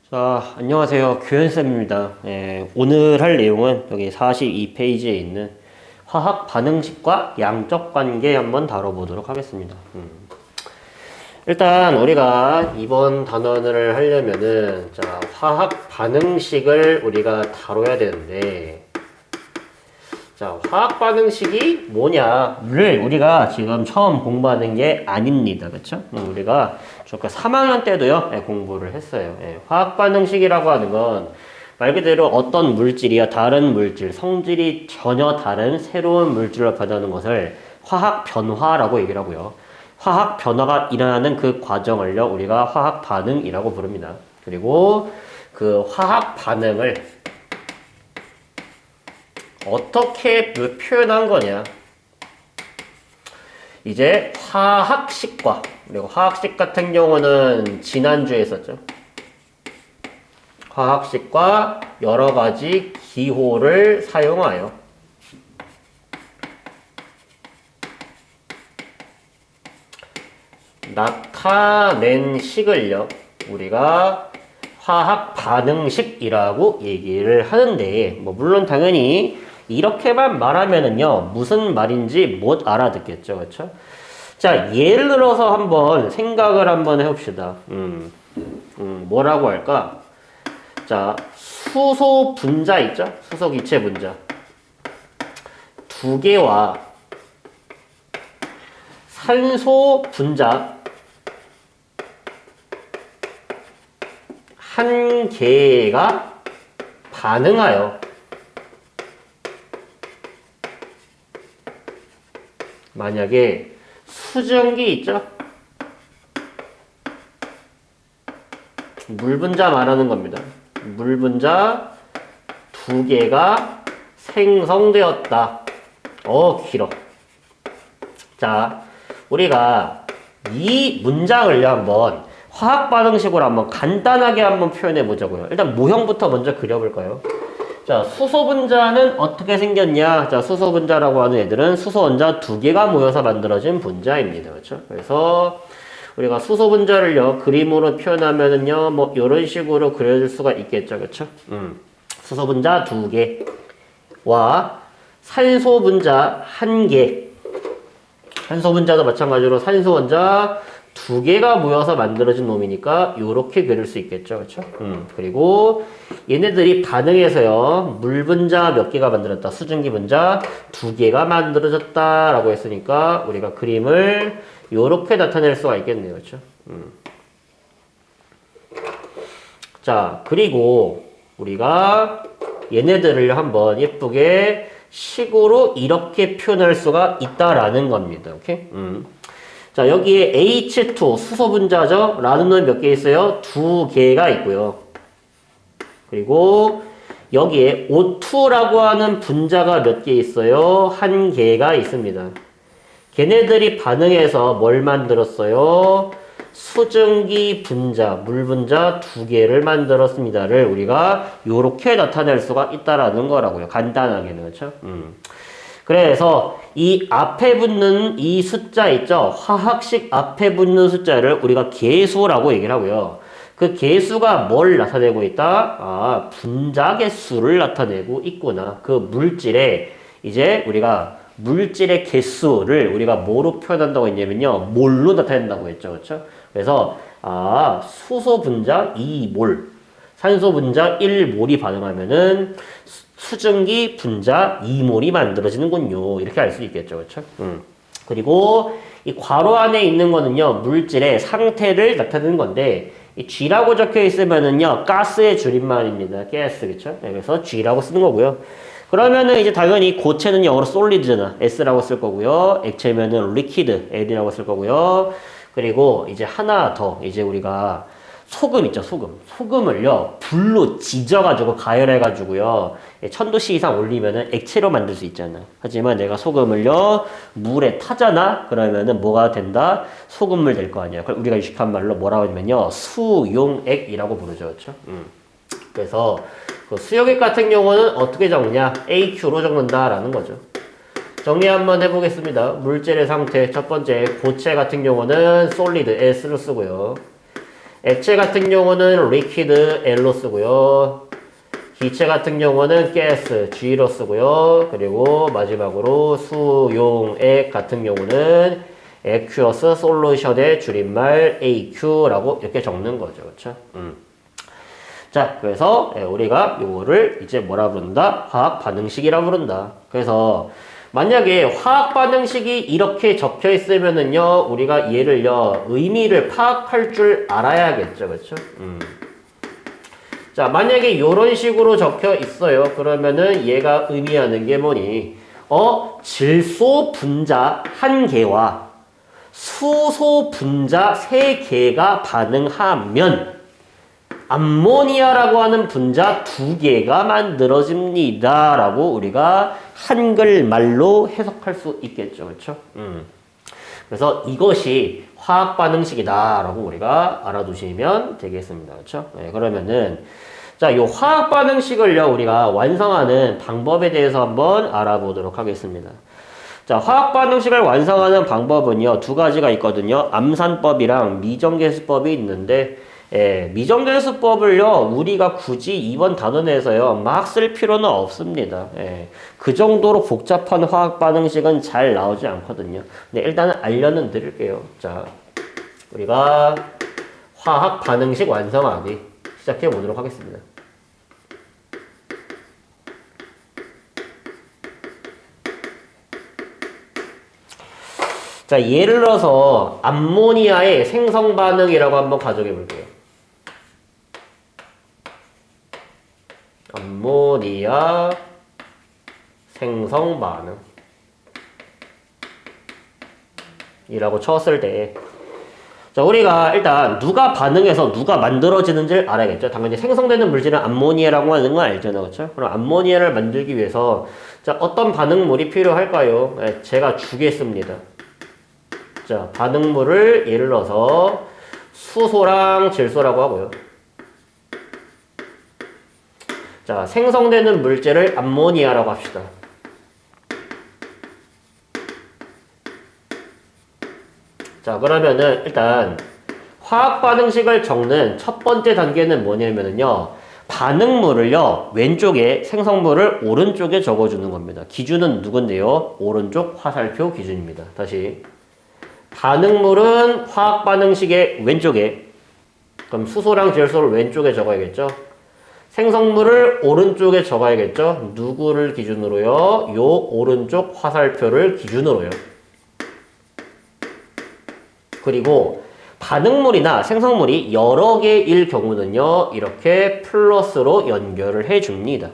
안녕하세요. 교현쌤입니다. 오늘 할 내용은 여기 42페이지에 있는 화학 반응식과 양적 관계 한번 다뤄보도록 하겠습니다. 일단 우리가 이번 단원을 하려면은 화학 반응식을 우리가 다뤄야 되는데, 화학 반응식이 뭐냐를 우리가 지금 처음 공부하는 게 아닙니다. 그쵸? 우리가 3학년 때도요, 공부를 했어요. 화학 반응식이라고 하는 건 말 그대로 어떤 물질이야 다른 물질, 성질이 전혀 다른 새로운 물질로 변하는 것을 화학 변화라고 얘기를 하고요. 화학 변화가 일어나는 그 과정을요, 우리가 화학 반응이라고 부릅니다. 그리고 그 화학 반응을 어떻게 표현한 거냐? 이제 화학식과, 그리고 화학식 같은 경우는 지난주에 했었죠. 화학식과 여러 가지 기호를 사용하여 나타낸 식을요, 우리가 화학 반응식이라고 얘기를 하는데, 물론 당연히 이렇게만 말하면은요, 무슨 말인지 못 알아듣겠죠. 그쵸? 예를 들어서 한번 생각을 한번 해봅시다. 뭐라고 할까? 수소 분자 있죠? 수소 기체 분자. 두 개와 산소 분자 한 개가 반응하여 만약에 수증기 있죠? 물 분자 말하는 겁니다. 물 분자 두 개가 생성되었다. 길어. 우리가 이 문장을요, 한번 화학 반응식으로 한번 간단하게 한번 표현해 보자고요. 일단 모형부터 먼저 그려볼까요? 수소 분자는 어떻게 생겼냐? 수소 분자라고 하는 애들은 수소 원자 두 개가 모여서 만들어진 분자입니다. 그렇죠? 그래서 우리가 수소 분자를요, 그림으로 표현하면은요, 이런 식으로 그려줄 수가 있겠죠. 그렇죠? 수소 분자 두 개와 산소 분자 한 개. 산소 분자도 마찬가지로 산소 원자 두 개가 모여서 만들어진 놈이니까 요렇게 그릴 수 있겠죠. 그렇죠? 그리고 얘네들이 반응해서요, 물 분자 몇 개가 만들었다. 수증기 분자 두 개가 만들어졌다라고 했으니까 우리가 그림을 요렇게 나타낼 수가 있겠네요. 그렇죠? 그리고 우리가 얘네들을 한번 예쁘게 식으로 이렇게 표현할 수가 있다라는 겁니다. 오케이? 여기에 H2 수소 분자죠? 라는 놈이 몇 개 있어요? 두 개가 있고요. 그리고 여기에 O2라고 하는 분자가 몇 개 있어요? 한 개가 있습니다. 걔네들이 반응해서 뭘 만들었어요? 수증기 분자, 물 분자 두 개를 만들었습니다를 우리가 요렇게 나타낼 수가 있다라는 거라고요. 간단하게는. 그렇죠? 그래서 이 앞에 붙는 이 숫자 있죠? 화학식 앞에 붙는 숫자를 우리가 개수라고 얘기를 하고요. 그 개수가 뭘 나타내고 있다? 분자 개수를 나타내고 있구나. 그 물질의 이제 우리가 물질의 개수를 우리가 뭐로 표현한다고 했냐면요, 몰로 나타낸다고 했죠. 그렇죠? 그래서 수소 분자 2몰, 산소 분자 1몰이 반응하면은 수증기 분자 2몰이 만들어지는군요. 이렇게 알 수 있겠죠. 그렇죠? 그리고 이 괄호 안에 있는 거는요, 물질의 상태를 나타내는 건데, 이 G라고 적혀 있으면은요, 가스의 줄임말입니다. 가스. 그렇죠? 그래서 G라고 쓰는 거고요. 그러면은 이제 당연히 고체는 영어로 솔리드잖아. S라고 쓸 거고요. 액체면은 리퀴드, L이라고 쓸 거고요. 그리고 이제 하나 더, 이제 우리가 소금 있죠, 소금. 소금을요, 불로 지져가지고 가열해가지고요, 1000도씨 이상 올리면은 액체로 만들 수 있잖아. 하지만 내가 소금을요, 물에 타잖아? 그러면은 뭐가 된다? 소금물 될 거 아니야. 그럼 우리가 유식한 말로 뭐라고 하냐면요, 수용액이라고 부르죠. 그렇죠? 그래서 그 수용액 같은 경우는 어떻게 적느냐? AQ로 적는다라는 거죠. 정리 한번 해보겠습니다. 물질의 상태 첫 번째 고체 같은 경우는 솔리드 S로 쓰고요. 액체 같은 경우는 liquid L로 쓰고요. 기체 같은 경우는 gas G로 쓰고요. 그리고 마지막으로 수용액 같은 경우는 aqueous solution의 줄임말 AQ라고 이렇게 적는 거죠. 그렇죠? 자, 그래서 우리가 요거를 이제 뭐라 부른다? 화학 반응식이라 부른다. 그래서 만약에 화학 반응식이 이렇게 적혀 있으면은요, 우리가 얘를요, 의미를 파악할 줄 알아야겠죠. 그렇죠? 자, 만약에 이런 식으로 적혀 있어요. 그러면은 얘가 의미하는 게 뭐니? 질소 분자 1개와 수소 분자 3개가 반응하면 암모니아라고 하는 분자 2개가 만들어집니다. 라고 우리가 한글말로 해석할 수 있겠죠. 그렇죠? 그래서 이것이 화학 반응식이다. 라고 우리가 알아두시면 되겠습니다. 그렇죠? 네, 그러면은 자, 요 화학 반응식을요, 우리가 완성하는 방법에 대해서 한번 알아보도록 하겠습니다. 자, 화학 반응식을 완성하는 방법은요, 2가지가 있거든요. 암산법이랑 미정계수법이 있는데, 미정계수법을요, 우리가 굳이 이번 단원에서요, 막 쓸 필요는 없습니다. 그 정도로 복잡한 화학 반응식은 잘 나오지 않거든요. 근데 일단은 알려는 드릴게요. 자, 우리가 화학 반응식 완성하기 시작해 보도록 하겠습니다. 자, 예를 들어서 암모니아의 생성 반응이라고 한번 가정해 볼게요. 암모니아 생성 반응이라고 쳤을 때, 자, 우리가 일단 누가 반응해서 누가 만들어지는지를 알아야겠죠. 당연히 생성되는 물질은 암모니아라고 하는 건 알잖아요. 그렇죠? 그럼 암모니아를 만들기 위해서 자, 어떤 반응물이 필요할까요? 제가 주겠습니다. 자, 반응물을 예를 들어서 수소랑 질소라고 하고요. 자, 생성되는 물질을 암모니아라고 합시다. 자, 그러면은 일단 화학 반응식을 적는 첫 번째 단계는 뭐냐면은요, 반응물을요, 왼쪽에, 생성물을 오른쪽에 적어주는 겁니다. 기준은 누군데요? 오른쪽 화살표 기준입니다. 다시. 반응물은 화학 반응식의 왼쪽에, 그럼 수소랑 질소를 왼쪽에 적어야겠죠? 생성물을 오른쪽에 적어야겠죠? 누구를 기준으로요? 요 오른쪽 화살표를 기준으로요. 그리고 반응물이나 생성물이 여러 개일 경우는요, 이렇게 플러스로 연결을 해줍니다.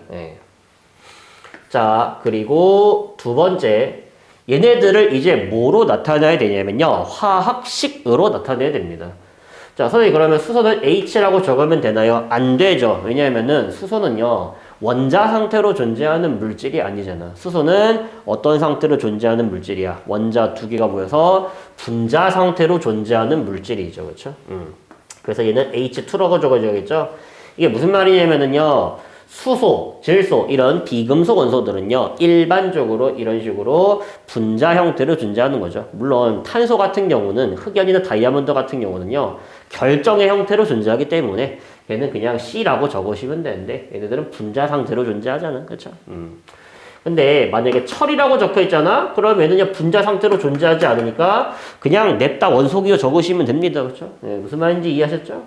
자, 그리고 두 번째, 얘네들을 이제 뭐로 나타내야 되냐면요, 화학식으로 나타내야 됩니다. 자, 선생님, 그러면 수소는 H라고 적으면 되나요? 안 되죠. 왜냐하면은 수소는요, 원자 상태로 존재하는 물질이 아니잖아. 수소는 어떤 상태로 존재하는 물질이야? 원자 2개가 모여서 분자 상태로 존재하는 물질이죠. 그렇죠? 그래서 얘는 H2라고 적어줘야겠죠? 이게 무슨 말이냐면은요, 수소, 질소 이런 비금속 원소들은요, 일반적으로 이런 식으로 분자 형태로 존재하는 거죠. 물론 탄소 같은 경우는, 흑연이나 다이아몬드 같은 경우는요, 결정의 형태로 존재하기 때문에 얘는 그냥 C라고 적으시면 되는데, 얘네들은 분자 상태로 존재하잖아. 그렇죠? 근데 만약에 철이라고 적혀 있잖아? 그럼 얘는요, 분자 상태로 존재하지 않으니까 그냥 냅다 원소기호 적으시면 됩니다. 그렇죠? 무슨 말인지 이해하셨죠?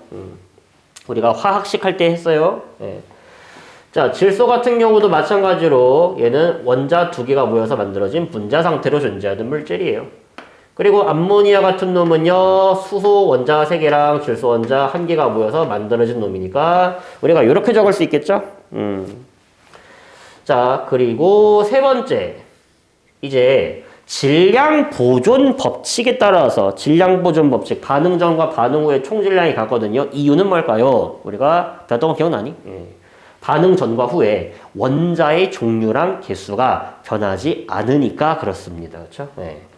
우리가 화학식 할 때 했어요. 자, 질소 같은 경우도 마찬가지로 얘는 원자 2개가 모여서 만들어진 분자 상태로 존재하는 물질이에요. 그리고 암모니아 같은 놈은요, 수소 원자 3개랑 질소 원자 1개가 모여서 만들어진 놈이니까 우리가 이렇게 적을 수 있겠죠? 자, 그리고 세 번째, 이제 질량 보존 법칙에 따라서 질량 보존 법칙, 반응 전과 반응 후의 총 질량이 같거든요. 이유는 뭘까요? 우리가 배웠던 거 기억나니? 반응 전과 후에 원자의 종류랑 개수가 변하지 않으니까 그렇습니다. 그렇죠?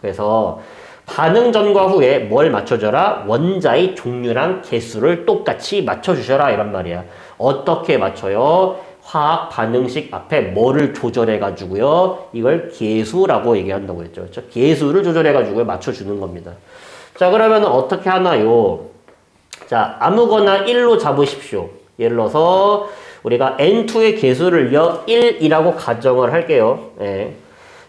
그래서 반응 전과 후에 뭘 맞춰줘라? 원자의 종류랑 개수를 똑같이 맞춰주셔라 이란 말이야. 어떻게 맞춰요? 화학 반응식 앞에 뭐를 조절해가지고요. 이걸 개수라고 얘기한다고 했죠. 그렇죠? 개수를 조절해가지고 맞춰주는 겁니다. 자, 그러면 어떻게 하나요? 자, 아무거나 1로 잡으십시오. 예를 들어서 우리가 N2의 개수를요 1이라고 가정을 할게요. 예.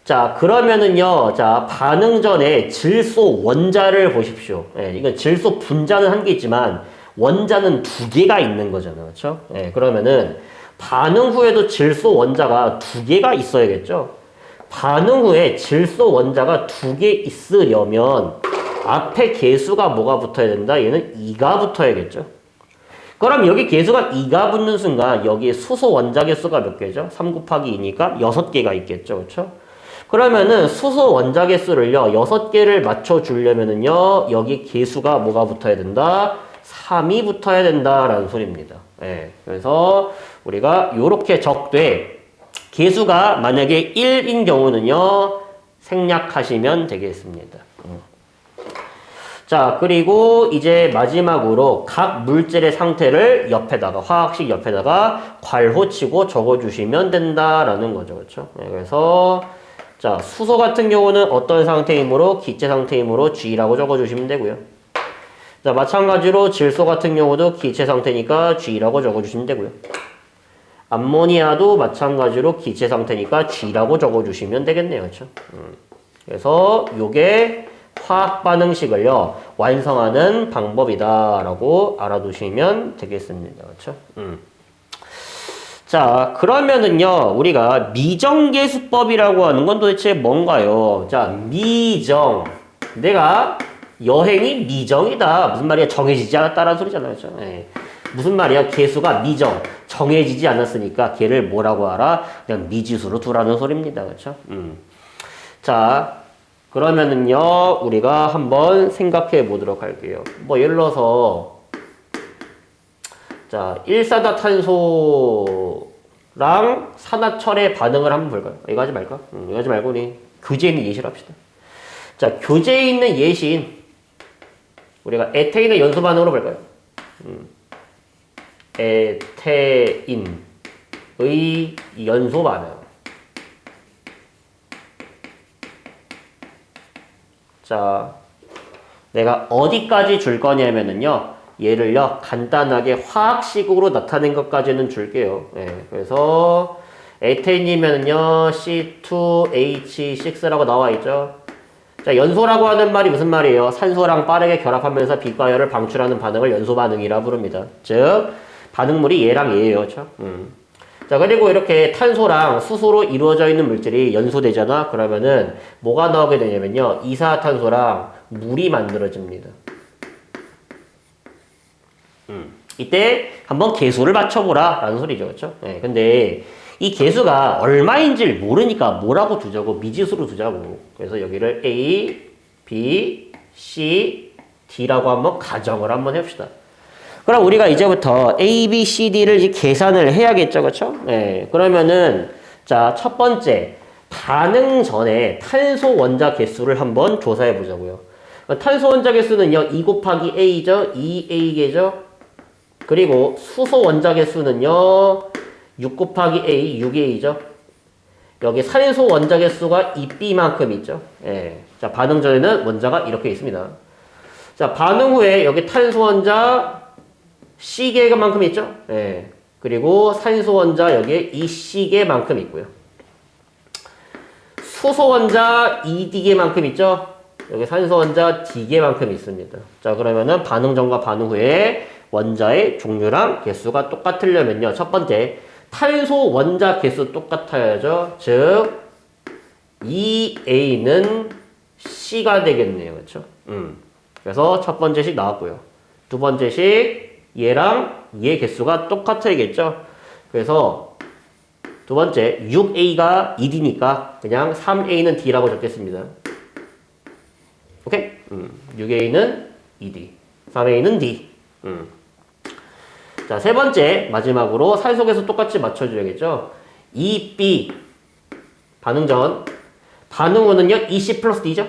자, 그러면은요, 자, 반응 전에 질소 원자를 보십시오. 예, 이건 질소 분자는 한 개 있지만 원자는 두 개가 있는 거잖아요. 그렇죠? 예, 그러면은 반응 후에도 질소 원자가 두 개가 있어야겠죠? 반응 후에 질소 원자가 두 개 있으려면 앞에 개수가 뭐가 붙어야 된다? 얘는 2가 붙어야겠죠? 그럼 여기 개수가 2가 붙는 순간 여기에 수소 원자 개수가 몇 개죠? 3 곱하기 2니까 6개가 있겠죠. 그렇죠? 그러면은 수소 원자 개수를요 6개를 맞춰주려면은요 여기 개수가 뭐가 붙어야 된다? 3이 붙어야 된다라는 소리입니다. 예, 그래서 우리가 요렇게 적되 개수가 만약에 1인 경우는요 생략하시면 되겠습니다. 자, 그리고 이제 마지막으로 각 물질의 상태를 옆에다가 화학식 옆에다가 괄호치고 적어주시면 된다라는 거죠. 그렇죠? 네, 그래서 자, 수소 같은 경우는 어떤 상태이므로 기체 상태이므로 G라고 적어주시면 되고요. 자, 마찬가지로 질소 같은 경우도 기체 상태니까 G라고 적어주시면 되고요. 암모니아도 마찬가지로 기체 상태니까 G라고 적어주시면 되겠네요. 그렇죠? 그래서 요게 화학 반응식을요 완성하는 방법이다라고 알아두시면 되겠습니다. 그렇죠? 자, 그러면은요 우리가 미정계수법이라고 하는 건 도대체 뭔가요? 자, 미정. 내가 여행이 미정이다. 무슨 말이야? 정해지지 않았다라는 소리잖아요. 그렇죠? 네. 무슨 말이야? 개수가 미정. 정해지지 않았으니까 걔를 뭐라고 하라? 그냥 미지수로 두라는 소리입니다. 그렇죠? 자, 그러면은요 우리가 한번 생각해 보도록 할게요. 뭐 예를 들어서 자, 일산화탄소랑 산화철의 반응을 한번 볼까요? 이거 하지 말까? 이거 하지 말고 우리 교재에 있는 예시를 합시다. 자, 교재에 있는 예시인 우리가 에테인의 연소 반응으로 볼까요? 에테인의 연소 반응. 자, 내가 어디까지 줄 거냐면은요, 얘를요, 간단하게 화학식으로 나타낸 것까지는 줄게요. 예, 그래서, 에테인이면은요, C2H6라고 나와 있죠. 자, 연소라고 하는 말이 무슨 말이에요? 산소랑 빠르게 결합하면서 빛과열을 방출하는 반응을 연소 반응이라 부릅니다. 즉, 반응물이 얘랑 얘예요. 그렇죠? 자, 그리고 이렇게 탄소랑 수소로 이루어져 있는 물질이 연소되잖아? 그러면은 뭐가 나오게 되냐면요. 이산화탄소랑 물이 만들어집니다. 이때 한번 개수를 맞춰보라 라는 소리죠. 그렇죠? 네, 근데 이 개수가 얼마인지를 모르니까 뭐라고 두자고? 미지수로 두자고. 그래서 여기를 A, B, C, D라고 한번 가정을 한번 해봅시다. 그럼 우리가 이제부터 A, B, C, D를 이제 계산을 해야겠죠. 그렇죠? 네. 그러면은 자, 첫 번째 반응 전에 탄소 원자 개수를 한번 조사해 보자고요. 탄소 원자 개수는요. 2 곱하기 A죠. 2A개죠. 그리고 수소 원자 개수는요. 6 곱하기 A, 6A죠. 여기 산소 원자 개수가 2B만큼 있죠. 예. 자, 반응 전에는 원자가 이렇게 있습니다. 자, 반응 후에 여기 탄소 원자 C개만큼 있죠? 예. 그리고 산소 원자 여기에 2C개만큼 있고요. 수소 원자 2D개만큼 있죠? 여기 산소 원자 D개만큼 있습니다. 자, 그러면은 반응 전과 반응 후에 원자의 종류랑 개수가 똑같으려면요. 첫 번째, 탄소 원자 개수 똑같아야죠. 즉, 2A는 C가 되겠네요. 그렇죠? 그래서 첫 번째식 나왔고요. 두 번째식 얘랑 얘 개수가 똑같아야겠죠. 그래서 두 번째 6A가 2D니까 그냥 3A는 D라고 적겠습니다. 오케이? 6A는 2D, 3A는 D. 자, 세 번째 마지막으로 산소 개수 똑같이 맞춰줘야겠죠. 2B 반응 전, 반응 후는요 2C 플러스 D죠.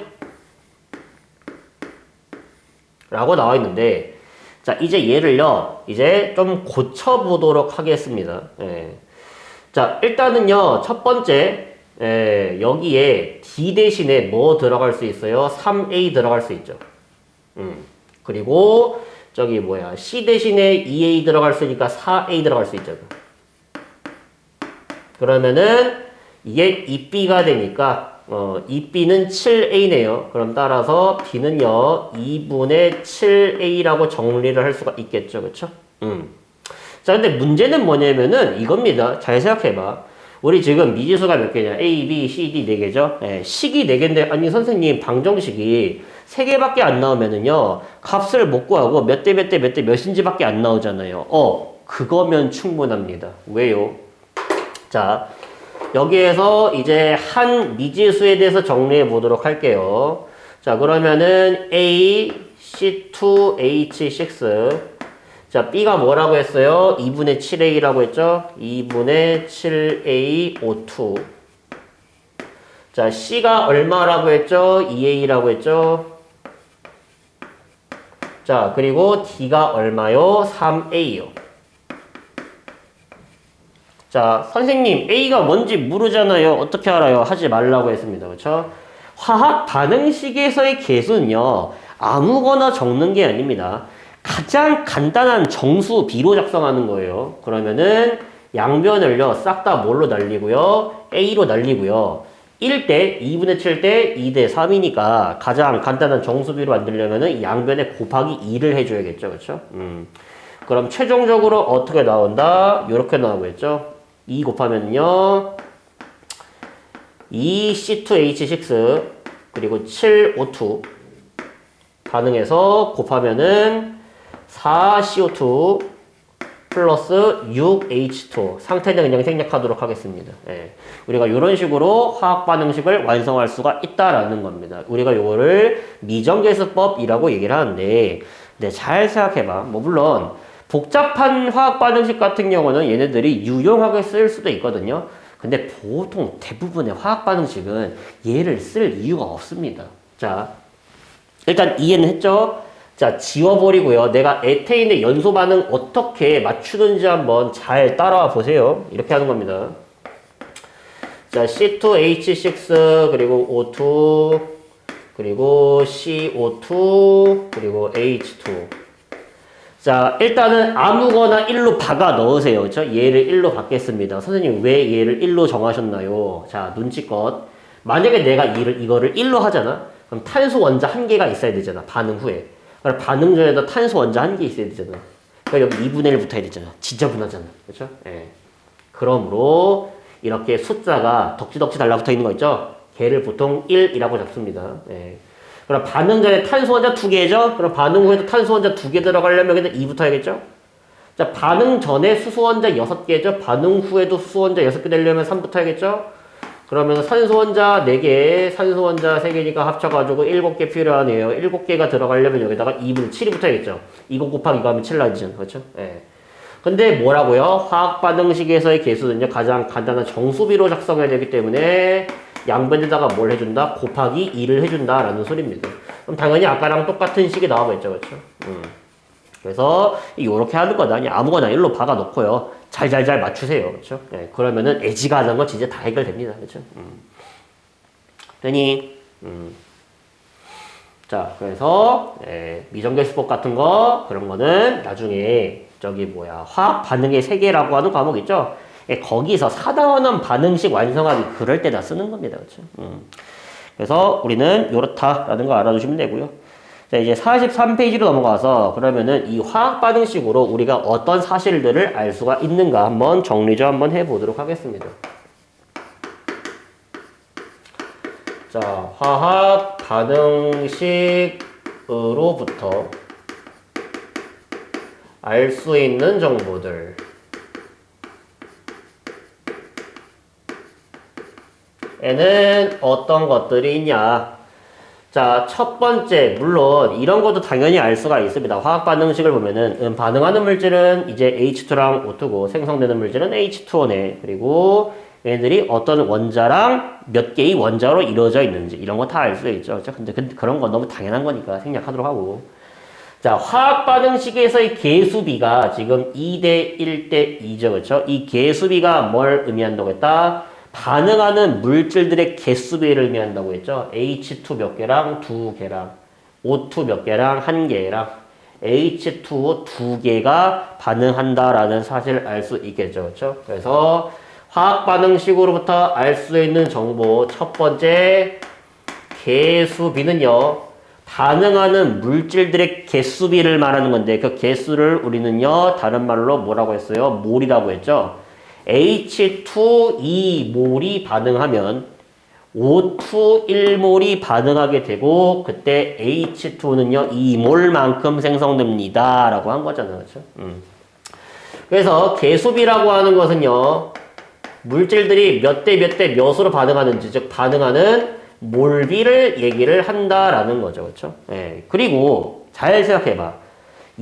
라고 나와 있는데, 자, 이제 얘를요, 이제 좀 고쳐보도록 하겠습니다. 예. 자, 일단은요, 첫 번째, 여기에 D 대신에 뭐 들어갈 수 있어요? 3A 들어갈 수 있죠. 그리고 저기 뭐야 C 대신에 2A 들어갈 수 있으니까 4A 들어갈 수 있잖아. 그러면은 이게 2B가 되니까 2B는 7A네요. 그럼 따라서 B는요 2분의 7A라고 정리를 할 수가 있겠죠. 그쵸? 자, 근데 문제는 뭐냐면은 이겁니다. 잘 생각해봐. 우리 지금 미지수가 몇 개냐? A, B, C, D 4개죠? 예, 식이 4개인데, 아니, 선생님, 방정식이 3개밖에 안 나오면은요, 값을 못 구하고 몇 대 몇 대 몇 대 몇인지밖에 안 나오잖아요. 그거면 충분합니다. 왜요? 자, 여기에서 이제 한 미지수에 대해서 정리해 보도록 할게요. 자, 그러면은 A, C2, H6. 자, B가 뭐라고 했어요? 2분의 7A라고 했죠? 2분의 7A O2. 자, C가 얼마라고 했죠? 2A라고 했죠? 자, 그리고 D가 얼마요? 3A요. 자, 선생님, A가 뭔지 모르잖아요. 어떻게 알아요? 하지 말라고 했습니다. 그렇죠? 화학 반응식에서의 개수는요, 아무거나 적는 게 아닙니다. 가장 간단한 정수 B로 작성하는 거예요. 그러면은 양변을요 싹 다 뭘로 날리고요? A로 날리고요. 1대 2분의 7대 2대 3이니까 가장 간단한 정수 B로 만들려면은 양변에 곱하기 2를 해줘야겠죠. 그렇죠? 그럼 최종적으로 어떻게 나온다? 이렇게 나오겠죠. 2 곱하면요 2C2H6 그리고 7O2 반응해서 곱하면은 4CO2 플러스 6H2 상태는 그냥 생략하도록 하겠습니다. 예. 우리가 이런 식으로 화학 반응식을 완성할 수가 있다라는 겁니다. 우리가 이거를 미정계수법이라고 얘기를 하는데, 네, 잘 생각해봐. 뭐 물론 복잡한 화학 반응식 같은 경우는 얘네들이 유용하게 쓸 수도 있거든요. 근데 보통 대부분의 화학 반응식은 얘를 쓸 이유가 없습니다. 자, 일단 이해는 했죠? 자, 지워버리고요. 내가 에테인의 연소 반응 어떻게 맞추는지 한번 잘 따라와 보세요. 이렇게 하는 겁니다. 자, C2H6 그리고 O2 그리고 CO2 그리고 H2. 자, 일단은 아무거나 1로 박아 넣으세요. 그렇죠? 얘를 1로 받겠습니다. 선생님 왜 얘를 1로 정하셨나요? 자, 눈치껏. 만약에 내가 이거를 1로 하잖아. 그럼 탄소 원자 1개가 있어야 되잖아. 반응 후에. 그럼 반응 전에도 탄소 원자 1개 있어야 되잖아. 그러니까 여기 2분의 1 붙어야 되잖아. 지저분하잖아. 그렇죠? 예. 그러므로 이렇게 숫자가 덕지덕지 달라붙어 있는 거 있죠? 걔를 보통 1이라고 잡습니다. 예. 그럼 반응 전에 탄소 원자 2개죠? 그럼 반응 후에도 탄소 원자 2개 들어가려면 여기다 2 붙어야겠죠? 자, 반응 전에 수소 원자 6개죠? 반응 후에도 수소 원자 6개 되려면 3 붙어야겠죠? 그러면 산소 원자 4개, 산소 원자 3개니까 합쳐가지고 7개 필요하네요. 7개가 들어가려면 여기다가 2분의 7이 붙어야겠죠. 이거 곱하기 이거 하면 7 나지죠. 그렇죠? 예. 근데 뭐라고요? 화학 반응식에서의 개수는요, 가장 간단한 정수비로 작성해야 되기 때문에 양변에다가 뭘 해준다? 곱하기 2를 해준다라는 소리입니다. 그럼 당연히 아까랑 똑같은 식이 나오겠죠. 그렇죠? 그래서 이렇게 하는 거다. 그냥 아무거나 1로 박아 놓고요. 잘 맞추세요. 그렇죠? 네, 그러면은 애지가 하는 거 진짜 다 해결됩니다. 그렇죠? 되니? 자, 그래서 미정계수법 같은 거 그런 거는 나중에 저기 뭐야 화학 반응의 세계라고 하는 과목 있죠? 거기서 사다원원 반응식 완성하기 그럴 때다 쓰는 겁니다. 그렇죠? 그래서 우리는 이렇다라는 거 알아두시면 되고요. 자, 이제 43페이지로 넘어가서 그러면은 이 화학 반응식으로 우리가 어떤 사실들을 알 수가 있는가 한번 정리 좀 한번 해보도록 하겠습니다. 자, 화학 반응식으로부터 알 수 있는 정보들. 에는 어떤 것들이 있냐? 자, 첫 번째, 물론 이런 것도 당연히 알 수가 있습니다. 화학 반응식을 보면은 반응하는 물질은 이제 H2랑 O2고 생성되는 물질은 H2O네. 그리고 얘네들이 어떤 원자랑 몇 개의 원자로 이루어져 있는지 이런 거 다 알 수 있죠. 근데 그런 건 너무 당연한 거니까 생략하도록 하고. 자, 화학 반응식에서의 개수비가 지금 2대 1대 2죠. 그렇죠? 이 개수비가 뭘 의미한다고 했다? 반응하는 물질들의 개수비를 의미한다고 했죠. H2 몇 개랑 2개랑 O2 몇 개랑 1개랑 H2O 두 개가 반응한다라는 사실을 알 수 있겠죠. 그렇죠? 그래서 화학 반응식으로부터 알 수 있는 정보 첫 번째 개수비는요. 반응하는 물질들의 개수비를 말하는 건데 그 개수를 우리는요. 다른 말로 뭐라고 했어요? 몰이라고 했죠. H2 2몰이 반응하면 O2 1몰이 반응하게 되고 그때 H2는요 2몰만큼 생성됩니다 라고 한 거잖아요. 그렇죠? 그래서 개수비라고 하는 것은요 물질들이 몇 대 몇 대 몇으로 반응하는지 즉 반응하는 몰비를 얘기를 한다라는 거죠. 그렇죠? 예. 그리고 잘 생각해봐.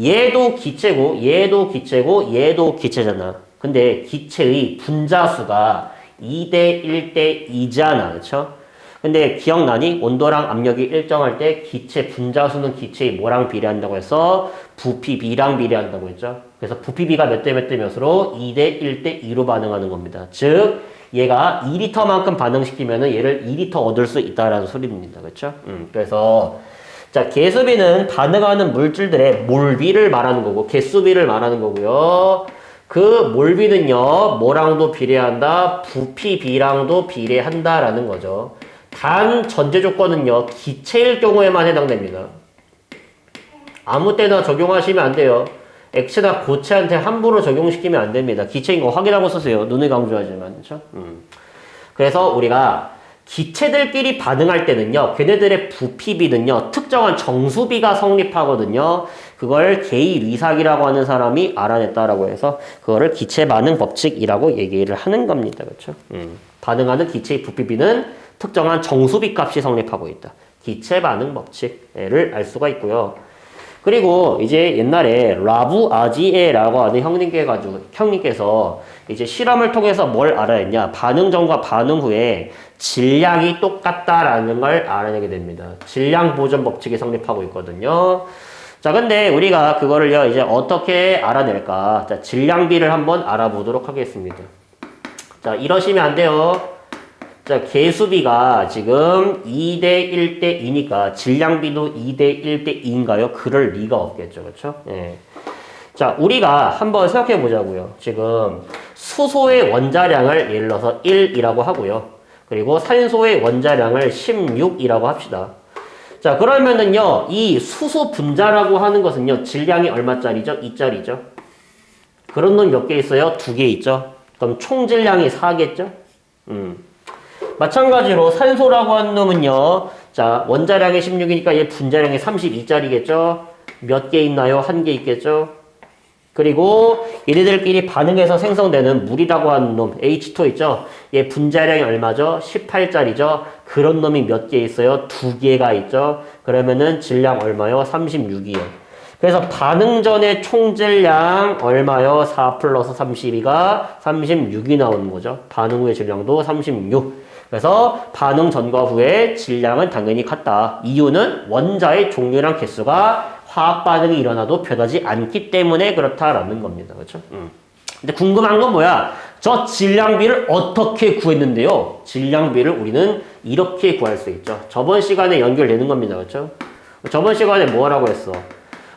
얘도 기체고 얘도 기체고 얘도 기체잖아. 근데 기체의 분자수가 2대 1대 2잖아. 그쵸? 근데 기억나니? 온도랑 압력이 일정할 때 기체 분자수는 기체의 뭐랑 비례한다고 해서 부피비랑 비례한다고 했죠. 그래서 부피비가 몇 대 몇 대 몇으로 2대 1대 2로 반응하는 겁니다. 즉 얘가 2리터만큼 반응시키면은 얘를 2리터 얻을 수 있다라는 소리입니다. 그렇죠? 그래서 자, 개수비는 반응하는 물질들의 몰비를 말하는 거고 개수비를 말하는 거고요. 그 몰비는요. 뭐랑도 비례한다? 부피비랑도 비례한다라는 거죠. 단 전제 조건은요. 기체일 경우에만 해당됩니다. 아무 때나 적용하시면 안 돼요. 액체나 고체한테 함부로 적용시키면 안 됩니다. 기체인 거 확인하고 쓰세요. 눈을 강조하지만. 그렇죠? 그래서 우리가 기체들끼리 반응할 때는요. 걔네들의 부피비는요. 특정한 정수비가 성립하거든요. 그걸 게이-리삭이라고 하는 사람이 알아냈다라고 해서 그거를 기체 반응 법칙이라고 얘기를 하는 겁니다. 그렇죠? 반응하는 기체의 부피비는 특정한 정수비 값이 성립하고 있다. 기체 반응 법칙을 알 수가 있고요. 그리고 이제 옛날에 라부아지에라고 하는 형님께서 이제 실험을 통해서 뭘 알아냈냐? 반응 전과 반응 후에 질량이 똑같다라는 걸 알아내게 됩니다. 질량 보존 법칙이 성립하고 있거든요. 자, 근데 우리가 그거를요, 이제 어떻게 알아낼까? 자, 질량비를 한번 알아보도록 하겠습니다. 자, 이러시면 안 돼요. 자, 개수비가 지금 2대 1대 2니까 질량비도 2대 1대 2인가요? 그럴 리가 없겠죠. 그렇죠? 예. 자, 우리가 한번 생각해 보자고요. 지금 수소의 원자량을 예를 들어서 1이라고 하고요. 그리고 산소의 원자량을 16이라고 합시다. 자, 그러면은요. 이 수소 분자라고 하는 것은요. 질량이 얼마짜리죠? 2짜리죠. 그런 놈 몇 개 있어요? 2개 있죠. 그럼 총 질량이 4겠죠? 마찬가지로 산소라고 하는 놈은요. 자, 원자량이 16이니까 얘 분자량이 32짜리겠죠? 몇 개 있나요? 1개 있겠죠? 그리고 얘네들끼리 반응해서 생성되는 물이라고 하는 놈 H2 있죠? 얘 분자량이 얼마죠? 18짜리죠? 그런 놈이 몇 개 있어요? 2개가 있죠? 그러면은 질량 얼마요? 36이요. 그래서 반응 전의 총질량 얼마요? 4 플러스 32가 36이 나오는 거죠. 반응 후의 질량도 36. 그래서 반응 전과 후의 질량은 당연히 같다. 이유는 원자의 종류랑 개수가 화학 반응이 일어나도 변하지 않기 때문에 그렇다라는 겁니다. 그렇죠? 근데 궁금한 건 뭐야? 저 질량비를 어떻게 구했는데요? 질량비를 우리는 이렇게 구할 수 있죠. 저번 시간에 연결되는 겁니다. 그렇죠? 저번 시간에 뭐라고 했어?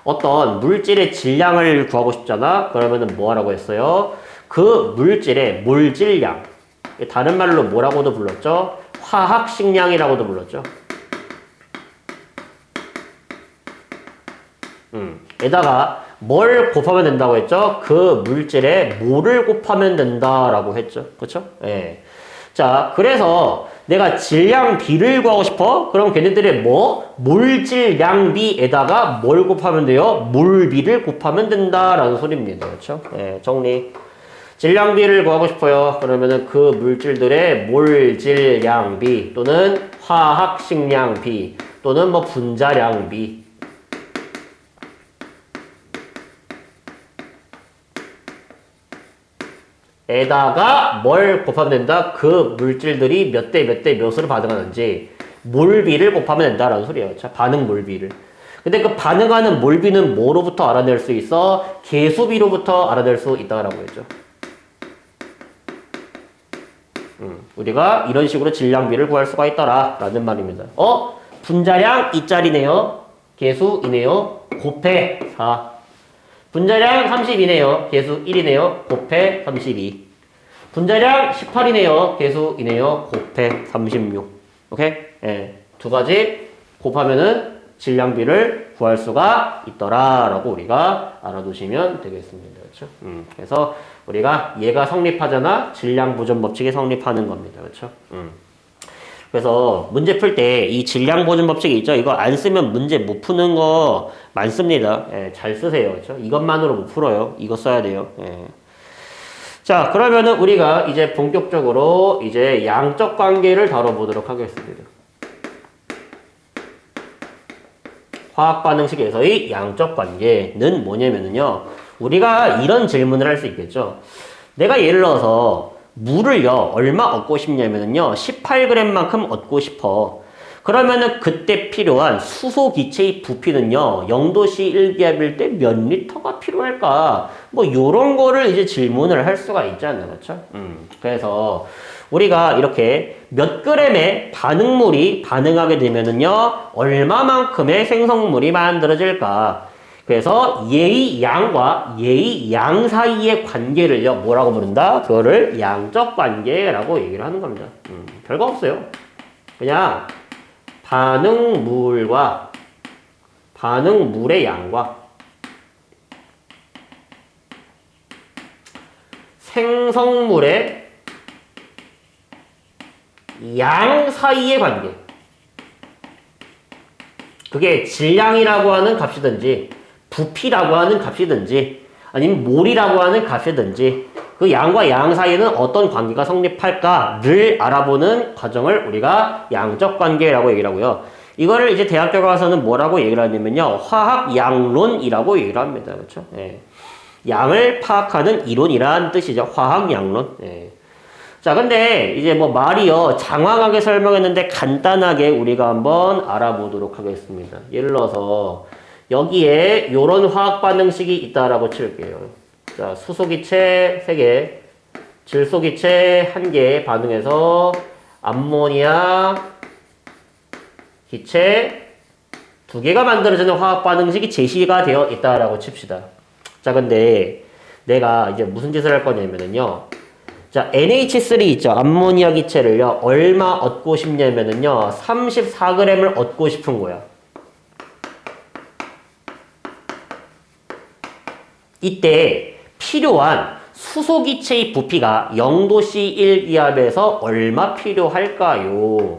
어떤 물질의 질량을 구하고 싶잖아? 그러면은 뭐라고 했어요? 그 물질의 몰질량. 다른 말로 뭐라고도 불렀죠? 화학식량이라고도 불렀죠. 에다가 뭘 곱하면 된다고 했죠? 그 물질에 몰을 곱하면 된다라고 했죠. 그렇죠? 예. 자, 그래서 내가 질량비를 구하고 싶어? 그럼 걔네들의 뭐? 몰질량비에다가 뭘 곱하면 돼요? 몰비를 곱하면 된다라는 소리입니다. 그렇죠? 예, 정리. 질량비를 구하고 싶어요. 그러면은 그 물질들의 몰질량비 또는 화학식량비 또는 뭐 분자량비 에다가 뭘 곱하면 된다? 그 물질들이 몇 대 몇 대 몇으로 반응하는지 몰비를 곱하면 된다라는 소리예요. 자, 반응 몰비를. 근데 그 반응하는 몰비는 뭐로부터 알아낼 수 있어? 개수비로부터 알아낼 수 있다라고 했죠. 우리가 이런 식으로 질량비를 구할 수가 있더라 라는 말입니다. 분자량 2짜리네요. 개수이네요. 곱해 4. 분자량 32네요. 개수 1이네요. 곱해 32. 분자량 18이네요. 개수 2네요. 곱해 36. 오케이? 예. 두 가지 곱하면은 질량비를 구할 수가 있더라라고 우리가 알아두시면 되겠습니다. 그렇죠? 그래서 우리가 얘가 성립하잖아. 질량 보존 법칙이 성립하는 겁니다. 그렇죠? 그래서 문제 풀 때 이 질량 보존 법칙이 있죠. 이거 안 쓰면 문제 못 푸는 거 많습니다. 예, 잘 쓰세요. 그렇죠? 이것만으로 못 풀어요. 이거 써야 돼요. 예. 자, 그러면은 우리가 이제 본격적으로 이제 양적 관계를 다뤄보도록 하겠습니다. 화학 반응식에서의 양적 관계는 뭐냐면요. 우리가 이런 질문을 할 수 있겠죠. 내가 예를 들어서 물을요, 얼마 얻고 싶냐면요, 18g만큼 얻고 싶어. 그러면은 그때 필요한 수소 기체의 부피는요, 0도씨 1기압일 때 몇 리터가 필요할까? 뭐, 요런 거를 이제 질문을 할 수가 있잖아요. 그렇죠? 그래서 우리가 이렇게 몇 그램의 반응물이 반응하게 되면은요, 얼마만큼의 생성물이 만들어질까? 그래서 얘의 양과 얘의 양 사이의 관계를요, 뭐라고 부른다? 그거를 양적 관계라고 얘기를 하는 겁니다. 별거 없어요. 그냥 반응물과 반응물의 양과 생성물의 양 사이의 관계. 그게 질량이라고 하는 값이든지 부피라고 하는 값이든지 아니면 몰이라고 하는 값이든지 그 양과 양 사이에는 어떤 관계가 성립할까를 알아보는 과정을 우리가 양적 관계라고 얘기를 하고요. 이거를 이제 대학교 가서는 뭐라고 얘기를 하냐면요. 화학 양론이라고 얘기를 합니다. 그렇죠? 예. 양을 파악하는 이론이란 뜻이죠. 화학 양론. 예. 자, 근데 이제 뭐 말이요. 장황하게 설명했는데 간단하게 우리가 한번 알아보도록 하겠습니다. 예를 들어서 여기에 요런 화학 반응식이 있다라고 칠게요. 자, 수소기체 3개, 질소기체 1개 반응해서 암모니아 기체 2개가 만들어지는 화학 반응식이 제시가 되어 있다라고 칩시다. 자, 근데 내가 이제 무슨 짓을 할 거냐면은요. 자, NH3 있죠. 암모니아 기체를요. 얼마 얻고 싶냐면은요. 34g을 얻고 싶은 거야. 이때 필요한 수소기체의 부피가 0도씨 1기압에서 얼마 필요할까요?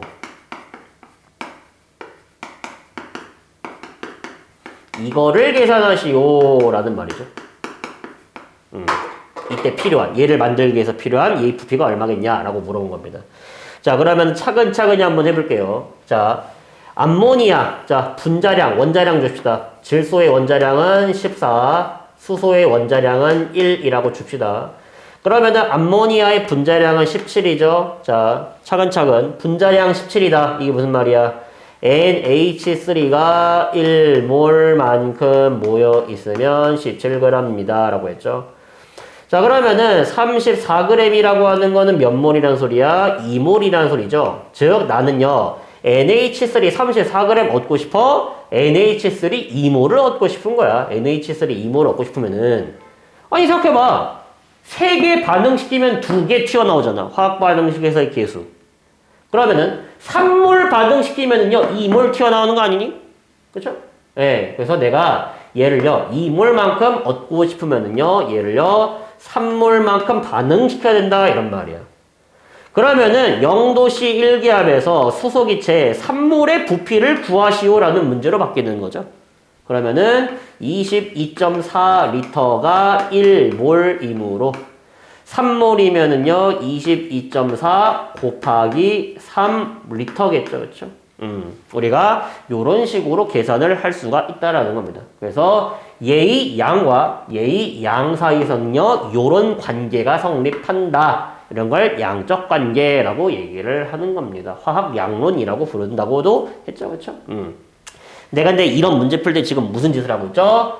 이거를 계산하시오 라는 말이죠. 이때 필요한, 얘를 만들기 위해서 필요한 얘의 부피가 얼마겠냐라고 물어본 겁니다. 자, 그러면 차근차근히 한번 해볼게요. 자, 암모니아, 자, 분자량, 원자량 줍시다. 질소의 원자량은 14, 수소의 원자량은 1이라고 줍시다. 그러면은 암모니아의 분자량은 17이죠. 자, 차근차근 분자량 17이다. 이게 무슨 말이야? NH3가 1몰만큼 모여 있으면 17g입니다. 라고 했죠. 자, 그러면은 34g이라고 하는 거는 몇 몰이란 소리야? 2몰이란 소리죠. 즉, 나는요, NH3 34g 얻고 싶어? NH3 2몰을 얻고 싶은 거야. NH3 2몰을 얻고 싶으면은. 아니, 생각해봐. 3개 반응시키면 2개 튀어나오잖아. 화학 반응식에서의 개수. 그러면은 3몰 반응시키면은요, 2몰 튀어나오는 거 아니니? 그쵸? 예. 그래서 내가 얘를요, 2몰만큼 얻고 싶으면은요, 얘를요, 3몰만큼 반응시켜야 된다. 이런 말이야. 그러면은 0도씨 1기압에서 수소기체 3몰의 부피를 구하시오라는 문제로 바뀌는 거죠. 그러면은 22.4리터가 1몰이므로 3몰이면은요 22.4 곱하기 3리터겠죠. 그렇죠? 우리가 이런 식으로 계산을 할 수가 있다라는 겁니다. 그래서 얘의 양과 얘의 양 사이에서는요 이런 관계가 성립한다. 이런 걸 양적 관계라고 얘기를 하는 겁니다. 화학 양론이라고 부른다고도 했죠. 그렇죠? 내가 근데 이런 문제 풀 때 지금 무슨 짓을 하고 있죠?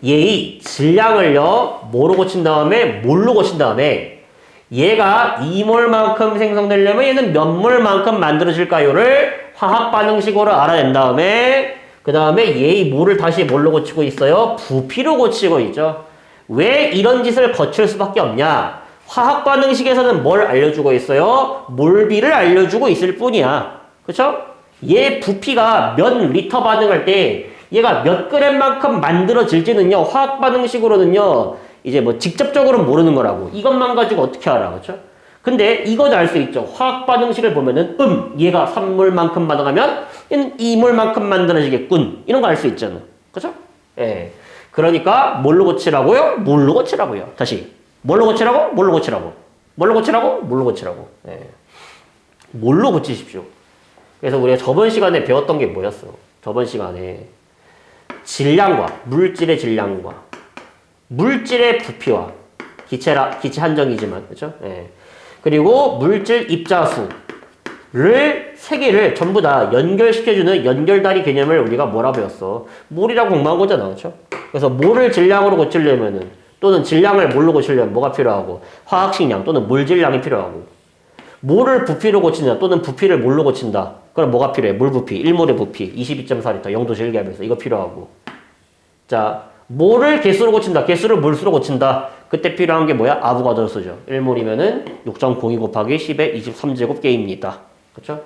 얘의 질량을요 뭐로 고친 다음에 몰로 고친 다음에 얘가 2몰만큼 생성되려면 얘는 몇 몰만큼 만들어질까요를 화학 반응식으로 알아낸 다음에 그 다음에 얘의 뭐를 다시 뭘로 고치고 있어요? 부피로 고치고 있죠. 왜 이런 짓을 거칠 수밖에 없냐? 화학 반응식에서는 뭘 알려주고 있어요? 몰비를 알려주고 있을 뿐이야. 그쵸? 얘 부피가 몇 리터 반응할 때 얘가 몇 그램만큼 만들어질지는요, 화학 반응식으로는요, 이제 뭐 직접적으로 모르는 거라고. 이것만 가지고 어떻게 알아. 그쵸? 근데 이건 알 수 있죠. 화학 반응식을 보면은, 얘가 3몰만큼 반응하면 얘는 2몰만큼 만들어지겠군. 이런 거 알 수 있잖아. 그쵸? 예. 그러니까 뭘로 고치라고요? 뭘로 고치라고요. 다시. 뭘로 고치라고? 뭘로 고치라고. 뭘로 고치라고? 뭘로 고치라고. 예. 뭘로 고치십시오. 그래서 우리가 저번 시간에 배웠던 게 뭐였어? 저번 시간에 질량과 물질의 질량과 물질의 부피와 기체 한정이지만 그렇죠? 예. 그리고 물질 입자수를 세 개를 전부 다 연결시켜주는 연결다리 개념을 우리가 뭐라 배웠어? 몰이라고 공부한 거잖아. 그렇죠? 그래서 몰을 질량으로 고치려면은 또는 질량을 몰로 고치려면 뭐가 필요하고 화학식량 또는 몰질량이 필요하고 몰을 부피로 고친다 또는 부피를 몰로 고친다. 그럼 뭐가 필요해? 물 부피, 1몰의 부피, 22.4리터, 0도 질기하면서 이거 필요하고. 자, 몰을 개수로 고친다. 개수를 몰수로 고친다. 그때 필요한 게 뭐야? 아보가드로수죠. 1몰이면은 6.02 곱하기 10의 23제곱개입니다. 그쵸?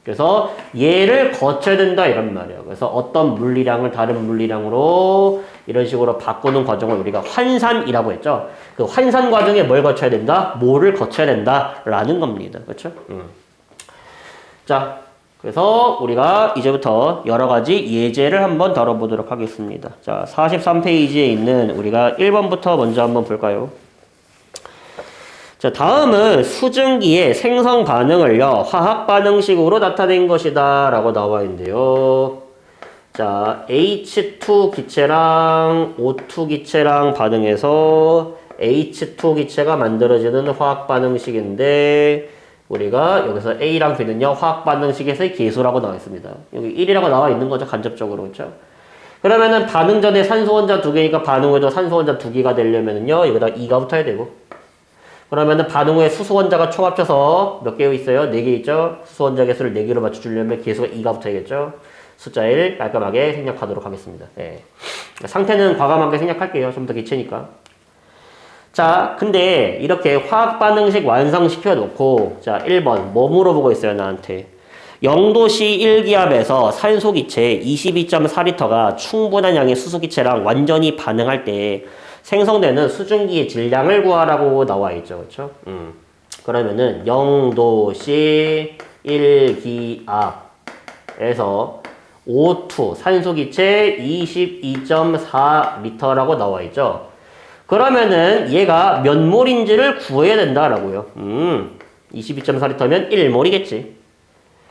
그래서 얘를 거쳐야 된다 이런 말이에요. 그래서 어떤 물리량을 다른 물리량으로 이런 식으로 바꾸는 과정을 우리가 환산이라고 했죠. 그 환산 과정에 뭘 거쳐야 된다? 몰을 거쳐야 된다라는 겁니다. 그렇죠? 자, 그래서 우리가 이제부터 여러 가지 예제를 한번 다뤄보도록 하겠습니다. 자, 43페이지에 있는 우리가 1번부터 먼저 한번 볼까요? 자, 다음은 수증기의 생성 반응을요, 화학 반응식으로 나타낸 것이다 라고 나와 있는데요. 자, H2 기체랑 O2 기체랑 반응해서 H2 기체가 만들어지는 화학 반응식인데, 우리가 여기서 A랑 B는요, 화학 반응식에서의 계수라고 나와 있습니다. 여기 1이라고 나와 있는 거죠, 간접적으로. 그렇죠? 그러면은 반응 전에 산소 원자 2개니까 반응 후에도 산소 원자 2개가 되려면은요, 여기다 2가 붙어야 되고. 그러면은 반응 후에 수소 원자가 총 합쳐서 몇 개 있어요? 4개 있죠? 수소 원자 개수를 4개로 맞춰주려면 계수가 2가 붙어야겠죠? 숫자 1 깔끔하게 생략하도록 하겠습니다. 예. 상태는 과감하게 생략할게요. 좀 더 기체니까. 자, 근데 이렇게 화학 반응식 완성시켜 놓고, 자, 1번 뭐 물어보고 있어요, 나한테? 0도씨 1기압에서 산소 기체 22.4리터가 충분한 양의 수소 기체랑 완전히 반응할 때 생성되는 수증기의 질량을 구하라고 나와 있죠. 그렇죠? 그러면은 0도씨 1기압에서 O2 산소 기체 22.4리터라고 나와 있죠. 그러면은 얘가 몇 몰인지를 구해야 된다라고요. 22.4리터면 1몰이겠지.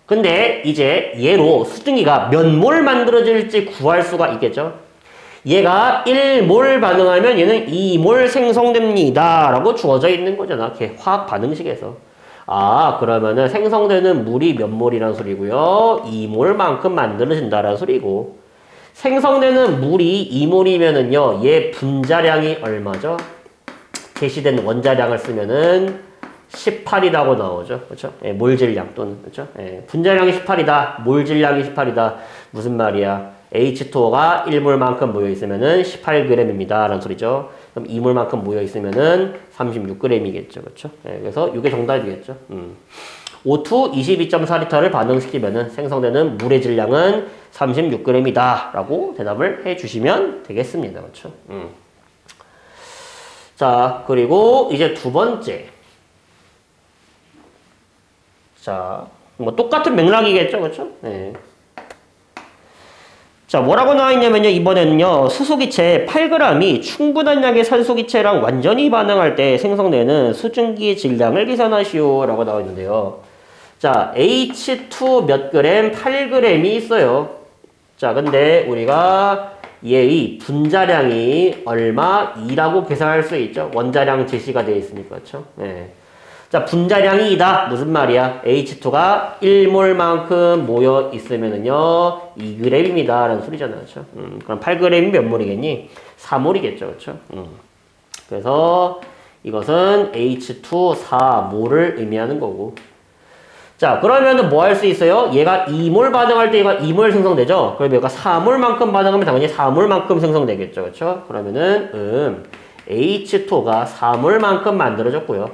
근데 이제 얘로 수증기가 몇 몰 만들어질지 구할 수가 있겠죠. 얘가 1몰 반응하면 얘는 2몰 생성됩니다 라고 주어져 있는 거잖아. 화학 반응식에서. 아, 그러면은 생성되는 물이 몇 몰이라는 소리고요. 2몰만큼 만들어진다라는 소리고. 생성되는 물이 2몰이면은요, 얘 분자량이 얼마죠? 게시된 원자량을 쓰면은 18이라고 나오죠. 그렇죠? 예, 몰질량 또는 그렇죠? 예, 분자량이 18이다. 몰질량이 18이다. 무슨 말이야? H2O가 1몰만큼 모여 있으면은 18g입니다. 라는 소리죠. 그럼 2몰만큼 모여 있으면은 36g이겠죠. 그렇죠? 예, 그래서 이게 정답이 되겠죠. O2 22.4리터를 반응시키면은 생성되는 물의 질량은 36g이다. 라고 대답을 해 주시면 되겠습니다. 그렇죠? 자, 그리고 이제 두 번째. 자, 뭐 똑같은 맥락이겠죠, 그렇죠? 네. 자, 뭐라고 나와 있냐면요, 이번에는요, 수소기체 8g이 충분한 양의 산소기체랑 완전히 반응할 때 생성되는 수증기의 질량을 계산하시오 라고 나와 있는데요. 자, H2 몇 그램, 8g이 있어요. 자, 근데 우리가 얘의 분자량이 얼마? 2라고 계산할 수 있죠. 원자량 제시가 되어 있으니까, 그렇죠? 네. 자, 분자량이 2다. 무슨 말이야? H2가 1몰만큼 모여 있으면은요, 2g입니다. 라는 소리잖아요. 그렇죠? 그럼 8g이 몇 몰이겠니? 4몰이겠죠. 그렇죠? 그래서 이것은 H2 4몰을 의미하는 거고. 자, 그러면은 뭐 할 수 있어요? 얘가 2몰 반응할 때 얘가 2몰 생성되죠? 그럼 얘가 4몰만큼 반응하면 당연히 4몰만큼 생성되겠죠. 그렇죠? 그러면은 H2O가 4몰만큼 만들어졌고요.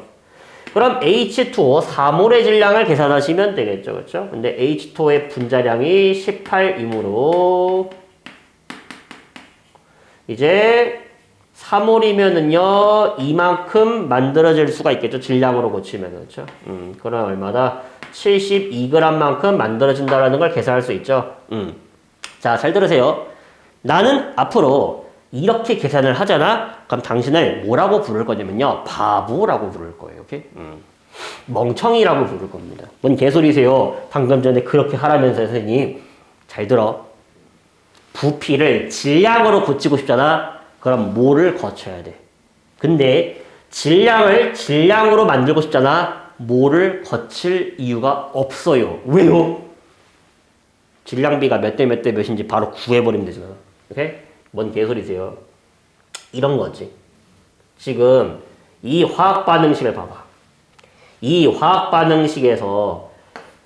그럼 H2O 4몰의 질량을 계산하시면 되겠죠. 그렇죠? 근데 H2O의 분자량이 18이므로 이제 3몰이면은요 이만큼 만들어질 수가 있겠죠. 질량으로 고치면. 그렇죠? 그럼 얼마다? 72g만큼 만들어진다라는 걸 계산할 수 있죠. 자, 잘 들으세요. 나는 앞으로 이렇게 계산을 하잖아? 그럼 당신을 뭐라고 부를 거냐면요. 바보라고 부를 거예요. 오케이? 멍청이라고 부를 겁니다. 뭔 개소리세요? 방금 전에 그렇게 하라면서 선생님. 잘 들어. 부피를 질량으로 고치고 싶잖아? 그럼 뭐를 거쳐야 돼? 근데 질량을 질량으로 만들고 싶잖아? 뭐를 거칠 이유가 없어요. 왜요? 질량비가 몇 대 몇 대 몇인지 바로 구해버리면 되잖아. 오케이? 뭔 개소리세요? 이런 거지. 지금 이 화학 반응식을 봐봐. 이 화학 반응식에서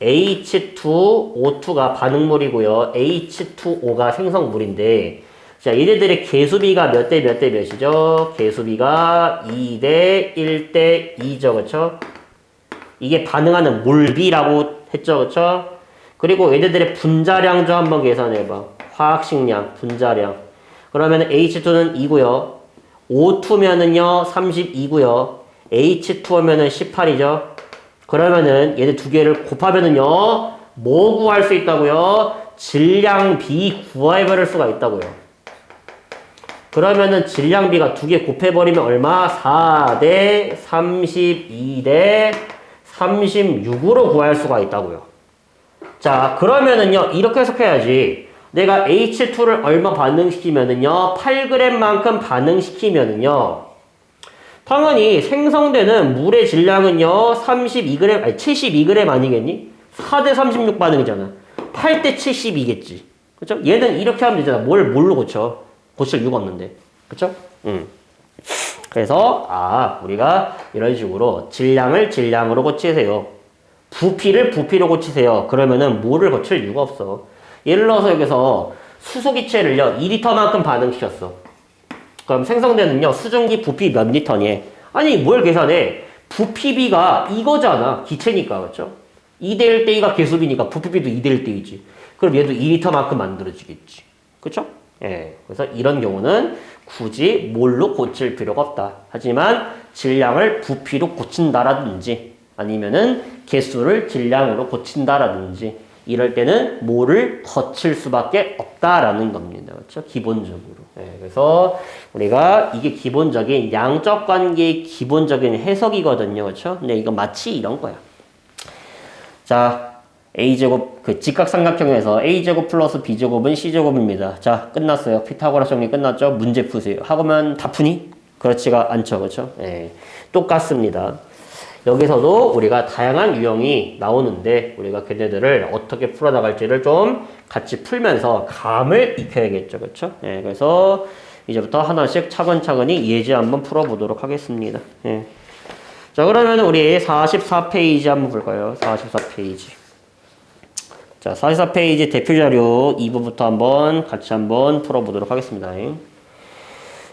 H2O2가 반응물이고요. H2O가 생성물인데 자, 얘네들의 개수비가 몇 대 몇 대 몇이죠? 개수비가 2대 1대 2죠. 그쵸? 이게 반응하는 몰비라고 했죠. 그쵸? 그리고 얘네들의 분자량 좀 한번 계산해봐. 화학식량, 분자량. 그러면 H2는 2고요. O2면은요, 32고요. H2O면은 18이죠. 그러면은 얘네 두 개를 곱하면은요, 뭐 구할 수 있다고요? 질량비 구해버릴 수가 있다고요. 그러면은 질량비가 두 개 곱해버리면 얼마? 4대 32대 36으로 구할 수가 있다고요. 자, 그러면은요, 이렇게 해석해야지. 내가 H2를 얼마 반응시키면은요, 8g만큼 반응시키면은요, 당연히 생성되는 물의 질량은요, 32g, 아니, 72g 아니겠니? 4대 36 반응이잖아. 8대 72겠지. 그쵸? 얘는 이렇게 하면 되잖아. 뭘로 고쳐? 고칠 이유가 없는데. 그쵸? 그래서 우리가 이런 식으로 질량을 질량으로 고치세요. 부피를 부피로 고치세요. 그러면은 뭐를 고칠 이유가 없어. 예를 들어서 여기서 수소기체를요 2리터만큼 반응시켰어. 그럼 생성되는요 수증기 부피 몇 리터니? 아니 뭘 계산해? 부피비가 이거잖아. 기체니까. 그렇죠? 2대 1대 2가 개수비니까 부피비도 2대 1대 2지. 그럼 얘도 2리터만큼 만들어지겠지. 그렇죠? 예. 그래서 이런 경우는 굳이 뭘로 고칠 필요가 없다. 하지만 질량을 부피로 고친다라든지 아니면은 개수를 질량으로 고친다라든지 이럴 때는 뭐를 거칠 수밖에 없다라는 겁니다. 그렇죠? 기본적으로. 예. 그래서 우리가 이게 기본적인 양적 관계의 기본적인 해석이거든요. 그렇죠? 근데 이거 마치 이런 거야. 자, A제곱, 직각삼각형에서 A제곱 플러스 B제곱은 C제곱입니다. 자, 끝났어요. 피타고라스 정리 끝났죠? 문제 푸세요. 하고면 다 푸니? 그렇지가 않죠. 그렇죠? 예. 똑같습니다. 여기서도 우리가 다양한 유형이 나오는데 우리가 걔네들을 어떻게 풀어나갈지를 좀 같이 풀면서 감을 익혀야겠죠. 그렇죠? 예. 그래서 이제부터 하나씩 차근차근히 예제 한번 풀어보도록 하겠습니다. 예. 자, 그러면 우리 44페이지 한번 볼까요? 44페이지. 자, 44페이지 대표자료 2부부터 한번 같이 한번 풀어보도록 하겠습니다.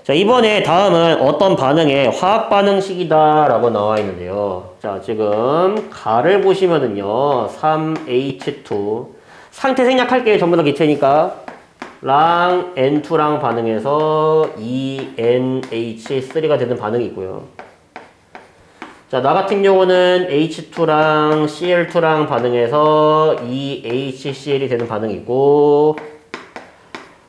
자, 이번에 다음은 어떤 반응의 화학 반응식이다 라고 나와 있는데요. 자, 지금 가를 보시면은요, 3H2 상태 생략할게요. 전부 다 기체니까 랑 N2랑 반응해서 2NH3가 되는 반응이 있고요. 자, 나 같은 경우는 H2랑 Cl2랑 반응해서 2HCl이 되는 반응이 있고,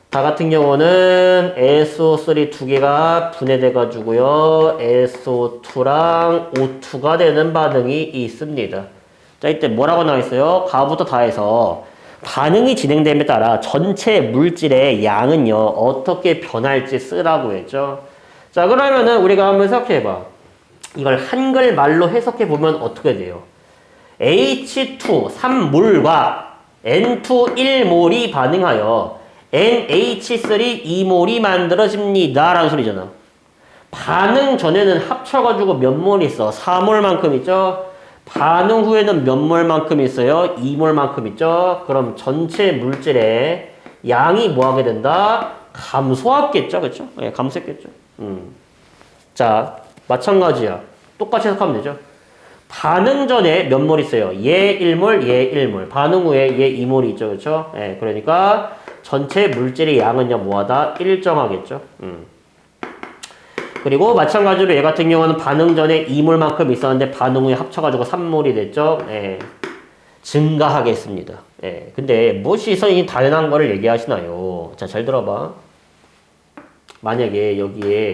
다 같은 경우는 SO3 두 개가 분해돼가지고요, SO2랑 O2가 되는 반응이 있습니다. 자, 이때 뭐라고 나와 있어요? 가부터 다해서 반응이 진행됨에 따라 전체 물질의 양은요, 어떻게 변할지 쓰라고 했죠. 자, 그러면은 우리가 한번 생각해봐. 이걸 한글말로 해석해보면 어떻게 돼요? H2 3몰과 N2 1몰이 반응하여 NH3 2몰이 만들어집니다 라는 소리잖아. 반응 전에는 합쳐가지고 몇 몰 있어? 4몰만큼 있죠? 반응 후에는 몇 몰만큼 있어요? 2몰만큼 있죠? 그럼 전체 물질의 양이 뭐 하게 된다? 감소하겠죠? 그쵸? 예, 감소했겠죠? 자, 마찬가지야. 똑같이 해석하면 되죠? 반응 전에 몇 몰 있어요? 얘 1몰, 얘 1몰. 반응 후에 얘 2몰이 있죠. 그쵸? 예, 그러니까 전체 물질의 양은요, 뭐하다? 일정하겠죠? 그리고 마찬가지로 얘 같은 경우는 반응 전에 2몰만큼 있었는데 반응 후에 합쳐가지고 3몰이 됐죠? 예, 증가하겠습니다. 예, 근데 무엇이 선생님이 당연한 거를 얘기하시나요? 자, 잘 들어봐. 만약에 여기에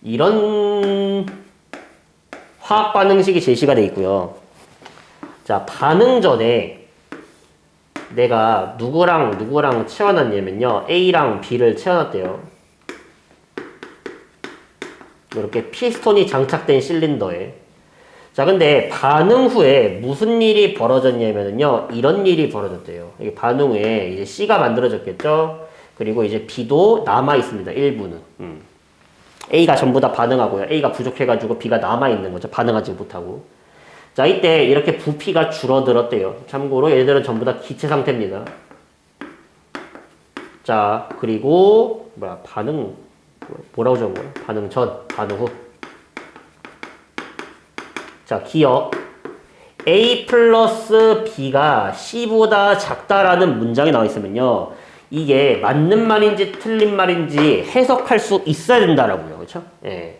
이런 화학 반응식이 제시가 돼 있고요. 자, 반응 전에 내가 누구랑 채워놨냐면요. A랑 B를 채워놨대요. 이렇게 피스톤이 장착된 실린더에. 자, 근데 반응 후에 무슨 일이 벌어졌냐면요. 이런 일이 벌어졌대요. 이게 반응 후에 이제 C가 만들어졌겠죠. 그리고 이제 B도 남아 있습니다. 일부는. A가 전부 다 반응하고요. A가 부족해가지고 B가 남아있는 거죠. 반응하지 못하고. 자, 이때 이렇게 부피가 줄어들었대요. 참고로 얘들은 전부 다 기체 상태입니다. 자, 그리고 뭐라고 적은 거야? 반응 전, 반응 후. 자, 기억. A 플러스 B가 C보다 작다라는 문장이 나와 있으면요. 이게 맞는 말인지 틀린 말인지 해석할 수 있어야 된다라고요. 그렇죠? 예.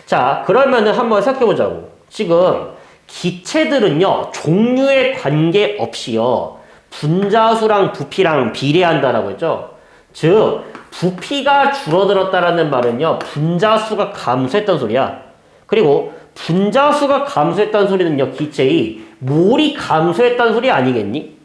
자, 그러면은 한번 생각해 보자고. 지금 기체들은요. 종류에 관계없이요. 분자수랑 부피랑 비례한다라고 했죠. 즉, 부피가 줄어들었다라는 말은요. 분자수가 감소했던 소리야. 그리고 분자수가 감소했다는 소리는요. 기체의 몰이 감소했다는 소리 아니겠니?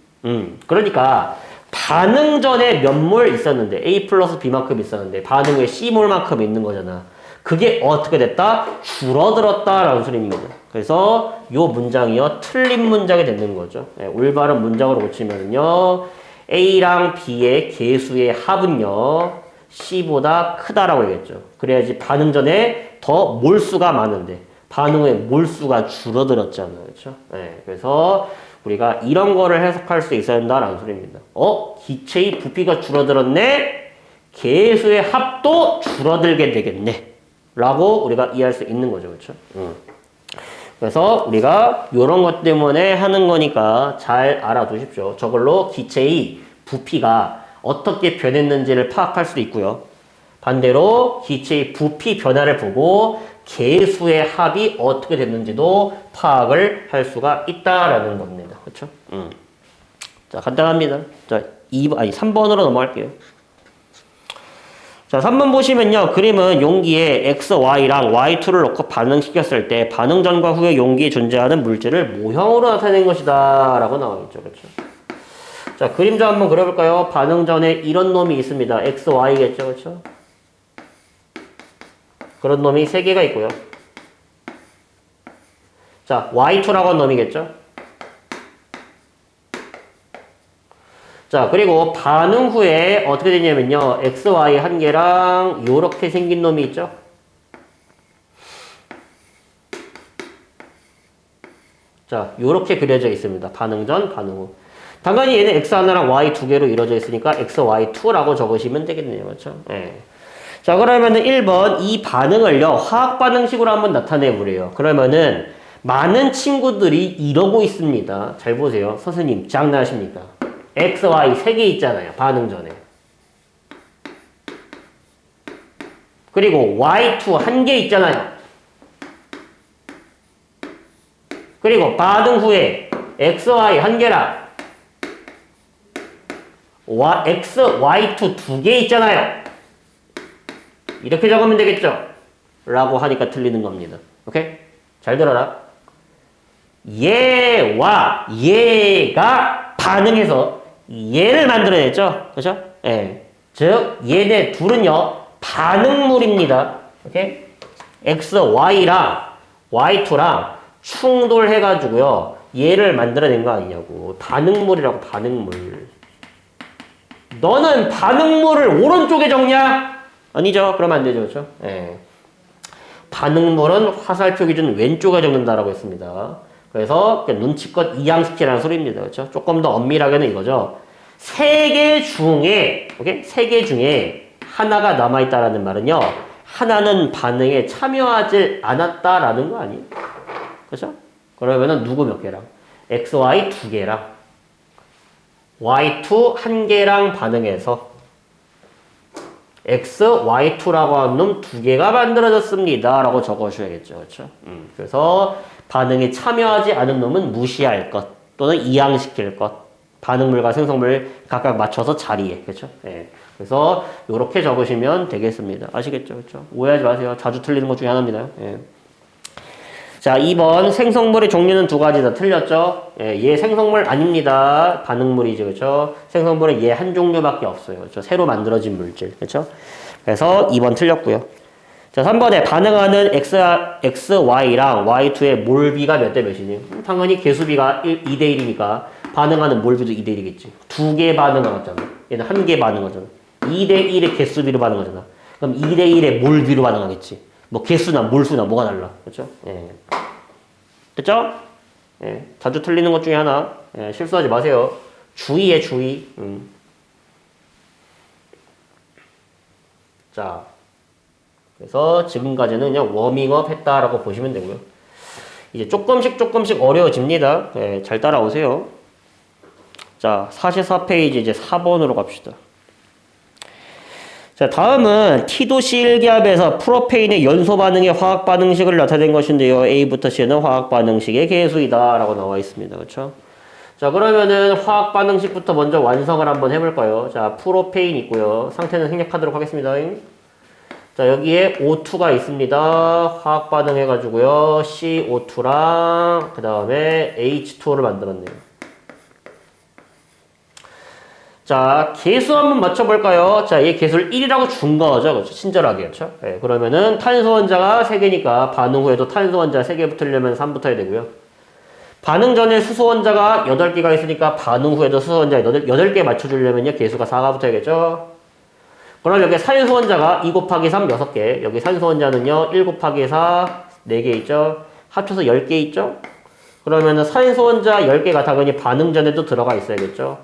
그러니까 반응 전에 몇 몰 있었는데 A 플러스 B만큼 있었는데 반응 후에 C몰만큼 있는 거잖아. 그게 어떻게 됐다? 줄어들었다라는 소리입니다. 그래서 이 문장이요. 틀린 문장이 되는 거죠. 네, 올바른 문장으로 고치면요. A랑 B의 개수의 합은요. C보다 크다라고 얘기했죠. 그래야지 반응 전에 더 몰수가 많은데 반응 후에 몰수가 줄어들었잖아요. 그렇죠? 네, 그래서 우리가 이런 거를 해석할 수 있어야 된다라는 소리입니다. 기체의 부피가 줄어들었네? 개수의 합도 줄어들게 되겠네. 라고 우리가 이해할 수 있는 거죠. 그렇죠? 그래서 우리가 이런 것 때문에 하는 거니까 잘 알아두십시오. 저걸로 기체의 부피가 어떻게 변했는지를 파악할 수도 있고요. 반대로 기체의 부피 변화를 보고 개수의 합이 어떻게 됐는지도 파악을 할 수가 있다라는 겁니다. 그렇죠? 자, 간단합니다. 자, 3번으로 넘어갈게요. 자, 3번 보시면요. 그림은 용기에 X, Y랑 Y2를 넣고 반응시켰을 때 반응 전과 후에 용기에 존재하는 물질을 모형으로 나타낸 것이다 라고 나와있죠. 그렇죠? 자, 그림 좀 한번 그려볼까요? 반응 전에 이런 놈이 있습니다. X, Y겠죠. 그렇죠? 그런 놈이 3개가 있고요. 자, Y2라고 한 놈이겠죠? 자, 그리고 반응 후에 어떻게 되냐면요. X, Y 한 개랑 요렇게 생긴 놈이 있죠? 자, 요렇게 그려져 있습니다. 반응 전, 반응 후. 당연히 얘는 X 하나랑 Y 두 개로 이루어져 있으니까 X, Y2라고 적으시면 되겠네요. 그렇죠? 예. 자, 그러면은 1번 이 반응을요. 화학 반응식으로 한번 나타내 보래요. 그러면은 많은 친구들이 이러고 있습니다. 잘 보세요. 선생님 장난하십니까? X, Y 3개 있잖아요. 반응 전에. 그리고 Y2 1개 있잖아요. 그리고 반응 후에 X, Y 1개랑 X, Y2 2개 있잖아요. 이렇게 적으면 되겠죠? 라고 하니까 틀리는 겁니다. 오케이? 잘 들어라. 얘와 얘가 반응해서 얘를 만들어냈죠? 그죠? 예. 즉, 얘네 둘은요, 반응물입니다. 오케이? X, Y랑 Y2랑 충돌해가지고요, 얘를 만들어낸 거 아니냐고. 반응물이라고, 반응물. 너는 반응물을 오른쪽에 적냐? 아니죠. 그러면 안 되죠. 그렇죠? 예. 반응물은 화살표 기준 왼쪽에 적는다라고 했습니다. 그래서 눈치껏 이양시키라는 소리입니다. 그렇죠? 조금 더 엄밀하게는 이거죠. 세 개 중에, 오케이? 세 개 중에 하나가 남아있다라는 말은요. 하나는 반응에 참여하지 않았다라는 거 아니에요? 그렇죠? 그러면은 누구 몇 개랑? X, Y 두 개랑 Y2 한 개랑 반응해서 X, Y2라고 하는 놈 두 개가 만들어졌습니다. 라고 적어주셔야겠죠. 그렇죠? 그래서 반응에 참여하지 않은 놈은 무시할 것 또는 이양시킬 것. 반응물과 생성물 각각 맞춰서 자리에. 그렇죠? 예. 그래서 이렇게 적으시면 되겠습니다. 아시겠죠? 그렇죠? 오해하지 마세요. 자주 틀리는 것 중에 하나입니다. 예. 자, 2번 생성물의 종류는 두 가지 다 틀렸죠? 예, 얘 생성물 아닙니다. 반응물이죠. 그렇죠? 생성물은 얘 한 종류밖에 없어요. 그렇죠? 새로 만들어진 물질. 그렇죠? 그래서 2번 틀렸고요. 자, 3번에 반응하는 X, Y랑 Y2의 몰비가 몇 대 몇이니? 당연히 개수비가 2대 1이니까 반응하는 몰비도 2대 1이겠지. 두 개 반응하잖아. 얘는 한 개 반응하잖아. 2대 1의 개수비로 반응하잖아. 그럼 2대 1의 몰비로 반응하겠지. 뭐 개수나 몰수나 뭐가 달라. 그렇죠? 예. 됐죠? 예. 자주 틀리는 것 중에 하나. 예. 실수하지 마세요. 주의해, 주의. 자. 그래서 지금까지는 그냥 워밍업 했다라고 보시면 되고요. 이제 조금씩 어려워집니다. 예. 잘 따라오세요. 자, 44페이지 이제 4번으로 갑시다. 자, 다음은 T도시 1기압에서 프로페인의 연소 반응의 화학 반응식을 나타낸 것인데요. A부터 C는 화학 반응식의 개수이다 라고 나와 있습니다. 그렇죠? 자, 그러면은 화학 반응식부터 먼저 완성을 한번 해볼까요? 자, 프로페인 있고요. 상태는 생략하도록 하겠습니다. 자, 여기에 O2가 있습니다. 화학 반응 해가지고요. CO2랑 그 다음에 H2O를 만들었네요. 자, 개수 한번 맞춰볼까요? 자, 얘 개수를 1이라고 준 거죠. 그렇죠? 친절하게. 그렇죠? 네, 그러면은 탄소 원자가 3개니까 반응 후에도 탄소 원자 3개 붙으려면 3 붙어야 되고요. 반응 전에 수소 원자가 8개가 있으니까 반응 후에도 수소 원자 8개 맞춰주려면요. 개수가 4가 붙어야겠죠? 그럼 여기 산소 원자가 2 곱하기 3 6개. 여기 산소 원자는요. 1 곱하기 4 4개 있죠? 합쳐서 10개 있죠? 그러면은 산소 원자 10개가 당연히 반응 전에도 들어가 있어야겠죠?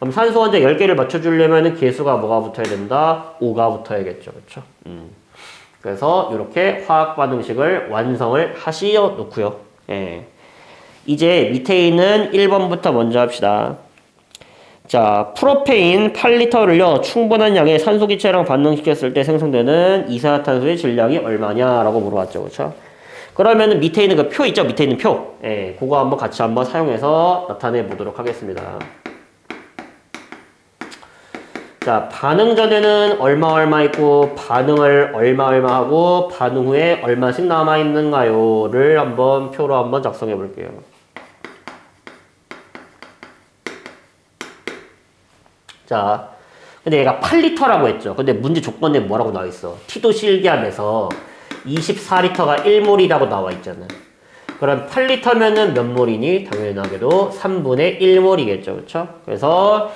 그럼 산소 원자 10개를 맞춰주려면 개수가 뭐가 붙어야 된다? 5가 붙어야겠죠. 그렇죠? 그래서 이렇게 화학 반응식을 완성을 하시어 놓고요. 예. 이제 밑에 있는 1번부터 먼저 합시다. 자, 프로페인 8리터를요. 충분한 양의 산소 기체랑 반응시켰을 때 생성되는 이산화탄소의 질량이 얼마냐라고 물어봤죠. 그렇죠? 그러면 밑에 있는 그 표 있죠? 밑에 있는 표. 예. 그거 한번 같이 한번 사용해서 나타내 보도록 하겠습니다. 자, 반응 전에는 얼마 있고 반응을 얼마 하고 반응 후에 얼마씩 남아 있는가요를 한번 표로 한번 작성해 볼게요. 자, 근데 얘가 8리터라고 했죠. 근데 문제 조건에 뭐라고 나와 있어? T도시 1기압에서 24리터가 1몰이라고 나와 있잖아. 그럼 8리터면은 몇 몰이니? 당연하게도 3분의 1몰이겠죠. 그렇죠? 그래서